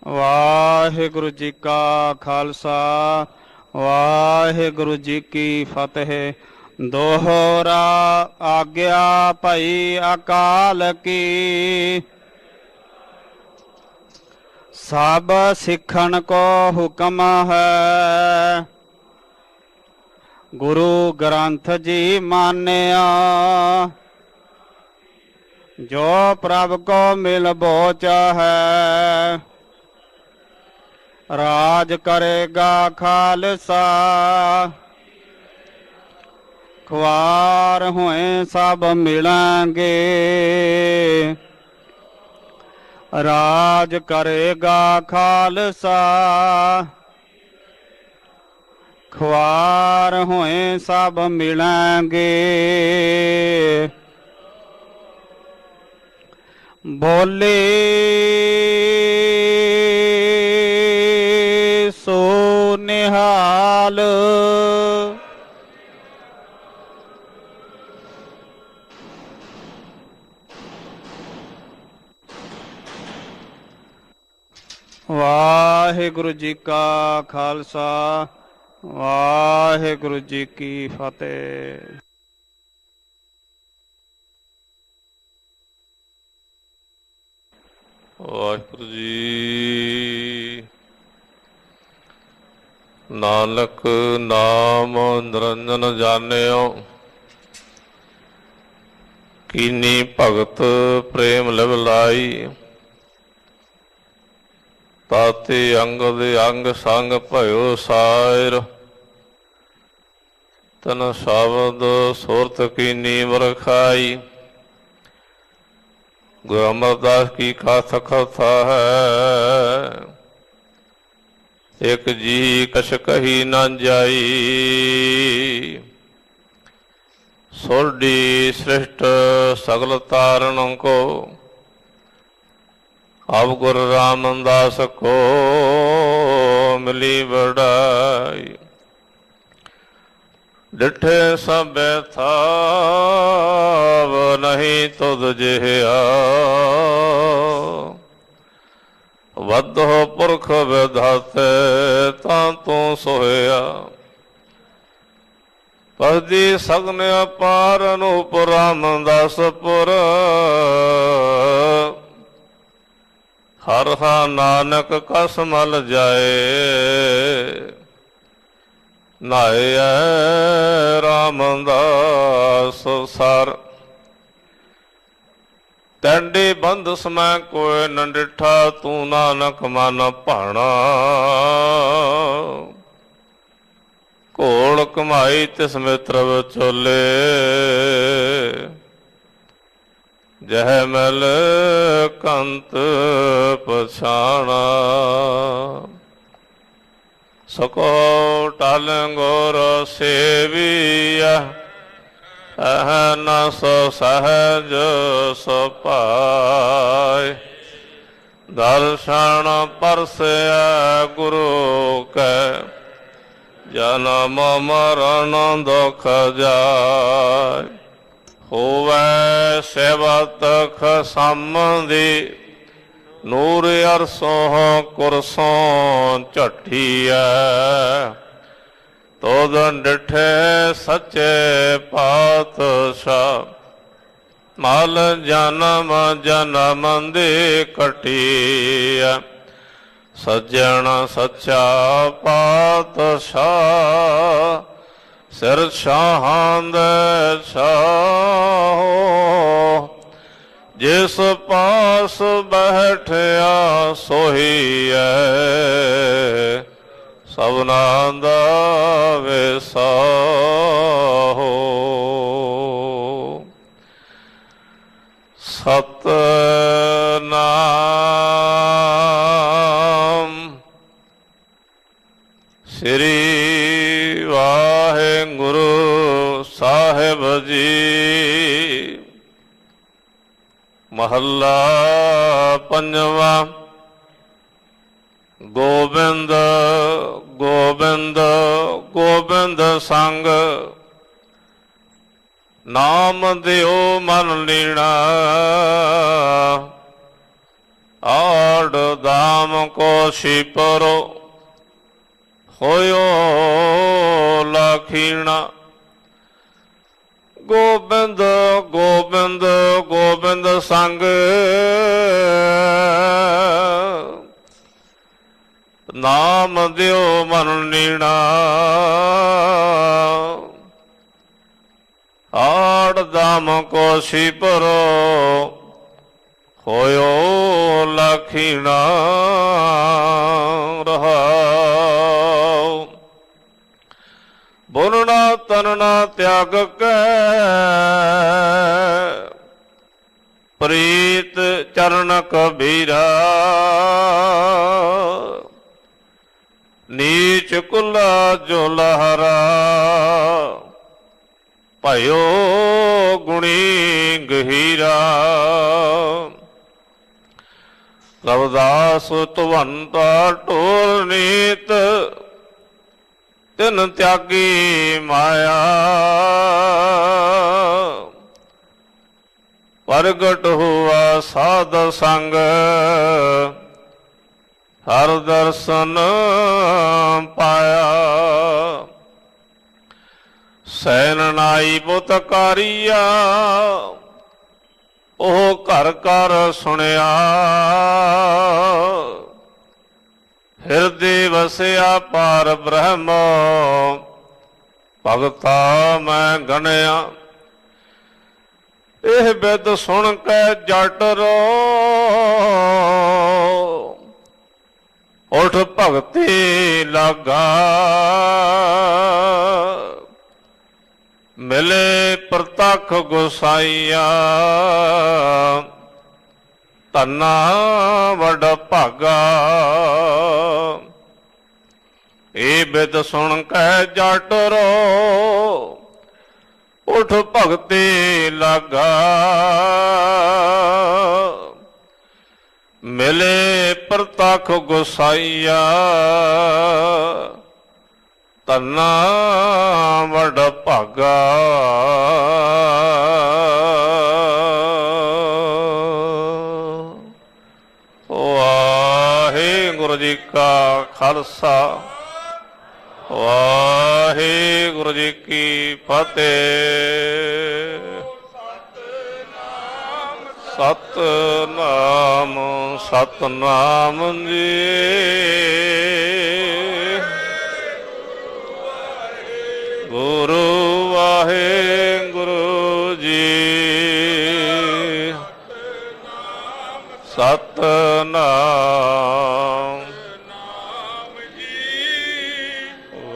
ਵਾਹਿਗੁਰੂ ਜੀ ਕਾ ਖਾਲਸਾ, ਵਾਹਿਗੁਰੂ ਜੀ ਕੀ ਫਤਿਹ। ਦੋਹਰਾ ਆਗਿਆ ਭਈ ਅਕਾਲ ਕੀ, ਸਭ ਸਿੱਖਣ ਕੋ ਹੁਕਮ ਹੈ। ਗੁਰੂ ਗ੍ਰੰਥ ਜੀ ਮਾਨਿਆ, ਜੋ ਪ੍ਰਭ ਕੋ ਮਿਲ ਬੋਚ ਹੈ। ਰਾਜ ਕਰੇਗਾ ਖਾਲਸਾ, ਖੁਆਰ ਹੋਏ ਸਭ ਮਿਲਾਂਗੇ। ਰਾਜ ਕਰੇਗਾ ਖਾਲਸਾ, ਖੁਆਰ ਹੋਏ ਸਭ ਮਿਲਾਂਗੇ। ਬੋਲੇ ਸੋ ਨਿਹਾਲ, ਵਾਹਿਗੁਰੂ ਜੀ ਕਾ ਖਾਲਸਾ, ਵਾਹਿਗੁਰੂ ਜੀ ਕੀ ਫਤਿਹ। ਵਾਹਿਗੁਰੂ ਜੀ। ਨਾਨਕ ਨਾਮ ਨਿਰੰਜਨ ਜਾਣਿਓ, ਕੀਨੀ ਭਗਤ ਪ੍ਰੇਮ ਲਿਵ ਲਾਈ। ਤਾਤੇ ਅੰਗ ਦੇ ਅੰਗ ਸੰਗ ਭਇਓ ਸਾਇਰ, ਤਨ ਸ਼ਬਦ ਸੁਰਤ ਕੀਨੀ ਵਰਖਾਈ। ਗੁਰੂ ਅਮਰਦਾਸ ਕੀ ਖਾਸ ਕਥਾ ਹੈ, ਇੱਕ ਜੀ ਕਛ ਕਹੀ ਨਾ ਜਾਈ। ਸੋਢੀ ਸ੍ਰਿਸ਼ਟ ਸਗਲ ਤਾਰਨ ਕੋ, ਅਬ ਗੁਰੂ ਰਾਮਦਾਸ ਕੋ ਮਿਲੀ ਵਡਾਈ। ਡਿਠੇ ਸਭੈ ਥਾਵ ਨਹੀਂ ਤੁਧ ਜਿਹਾ, ਵਧੋ ਪੁਰਖ ਵਿਧਾਤੇ ਤਾਂ ਤੂੰ ਸੋਇਆ। ਪਸਦੀ ਸਗਨ ਅਪਾਰ ਅਨੂਪ ਰਾਮਦਾਸ ਪੁਰ, ਹਰ ਹਾ ਨਾਨਕ ਕਸ ਮਲ ਜਾਏ। ਨਾਏ ਰਾਮਦਾਸ ਸਰ, ਤੈਂਡੇ ਬੰਧ ਸਮੈ ਕੋਇ ਨ ਡਿਠਾ। ਤੂੰ ਨਾਨਕ ਮਨ ਭਾਣਾ, ਘੋਲ ਕਮਾਈ ਤਿਸ ਮਿੱਤਰ ਵਿਚੋਲੇ। ਜਹ ਮਿਲ ਕੰਤ ਪਛਾਣਾ, ਸਕੋ ਟਲ ਗੁਰ ਸੇਵੀਆ। ਅਹਨ ਸੋ ਸਹਜ ਸੁਭਾਇ, ਦਰਸ਼ਨ ਪਰਸਿਆ ਗੁਰੂ ਕੈ। ਜਨਮ ਮਰਨ ਦੁਖ ਜਾਇ, ਹੋਵੈ ਸੇਵਤ ਖਸਮਦੀ ਨੂਰ ਅਰਸੋਂ ਕੁਰਸੋਂ ਝਟੀਐ ਤੋਦ ਡਿਠੇ ਸੱਚੇ ਪਾਤਸ਼ਾਹ ਮਲ ਜਨਮ ਜਨਮ ਦੇ ਕਟੀਐ ਸੱਜਣ ਸੱਚਾ ਪਾਤਸ਼ਾਹ ਸਿਰ ਸ਼ਾਹਾਂ ਦੇ ਸ਼ਾਹ ਜਿਸ ਪਾਸ ਬੈਠਿਆ ਸੋਹੀਐ ਸਭਨਾ ਦਾ ਵਿਸਾਹੋ। ਸਤਨਾਮ ਸ੍ਰੀ ਵਾਹਿਗੁਰੂ ਸਾਹਿਬ ਜੀ। ਮਹੱਲਾ ਪੰਜਵਾਂ। ਗੋਬਿੰਦ ਗੋਬਿੰਦ ਗੋਬਿੰਦ ਸੰਗ ਨਾਮ ਦਿਓ ਮਨ ਲੀਣਾ ਆੜ ਦਾਮ ਕੋ ਸ਼ਿਪਰੋ ਹੋਇਓ ਲਖੀਣਾ। ਗੋਬਿੰਦ ਗੋਬਿੰਦ ਗੋਬਿੰਦ ਸੰਗ ਨਾਮ ਦਿਓ ਮਨ ਲੀਣਾ ਆੜ ਦਾਮ ਕੋ ਸ਼ਿਪਰੋ ਹੋਇਓ ਲਖੀਣਾ। ਰਹਾਉ ਬੋਲਣਾ ਤਨਣਾ ਤਿਆਗ ਕੈ ਪ੍ਰੀਤ ਚਰਨ ਕਬੀਰਾ ਨੀਚ ਕੁਲਾ ਜੋ ਲਹਰਾ ਭਇਓ ਗੁਣੀ ਗਹੀਰਾ। ਰਵਿਦਾਸ ਤੁਵੰਤਾ ਢੋਲ ਨੀਤ ਤਿਨ ਤਿਆਗੀ ਮਾਇਆ ਪ੍ਰਗਟ ਹੁਆ ਸਾਧ ਸੰਗ ਹਰ ਦਰਸ਼ਨ ਪਾਇਆ। ਸੈਨ ਨਾਈ ਬੁਤਕਾਰੀਆ ਉਹ ਘਰ ਘਰ ਸੁਣਿਆ ਹਿਰਦੇ ਵਸਿਆ ਪਾਰ ਬ੍ਰਹਮ ਭਗਤਾ ਮੈਂ ਗਣਿਆ। ਇਹ ਬਿਦ ਸੁਣ ਕੇ ਜਟ ਰੋ ਉਠ ਭਗਤੀ ਲਾਗਾ ਮਿਲੇ ਪ੍ਰਤੱਖ ਗੁਸਾਈਆ ਧੰਨਾ ਵਡ ਭਾਗਾ। ਇਹ ਬਿਦ ਸੁਣ ਕੇ ਜਟ ਰੋ ਉਠ ਭਗਤੀ ਲਾਗਾ ਮਿਲੇ ਪ੍ਰਤੱਖ ਗੁਸਾਈਆ ਧੰਨਾ ਵਡ ਭਾਗਾ। ਵਾਹਿਗੁਰੂ ਜੀ ਕਾ ਖਾਲਸਾ ਵਾਹਿਗੁਰੂ ਜੀ ਕੀ ਫਤਿਹ। ਸਤਨਾਮ ਸਤਨਾਮ ਜੀ। ਗੁਰੂ ਵਾਹਿਗੁਰੂ ਜੀ। ਸਤਨਾਮ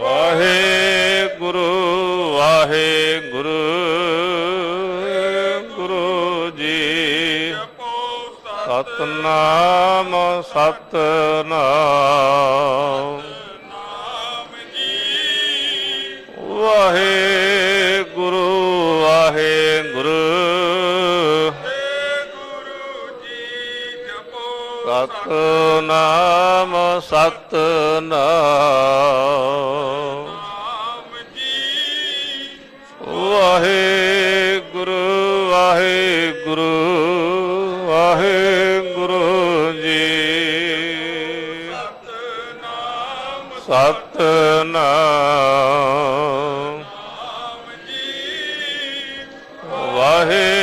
ਵਾਹਿਗੁਰੂ ਵਾਹਿਗੁਰੂ ਗੁਰੂ ਜੀ। ਸਤਨਾਮ ਸਤਨਾਮ ਵਾਹਿਗੁਰੂ ਵਾਹਿਗੁਰੂ ਸਤਨਾਮ ਸਤਨਾਮ ਵਾਹਿਗੁਰੂ ਸਤਨਾਮ ਵਾਹਿਗੁਰੂ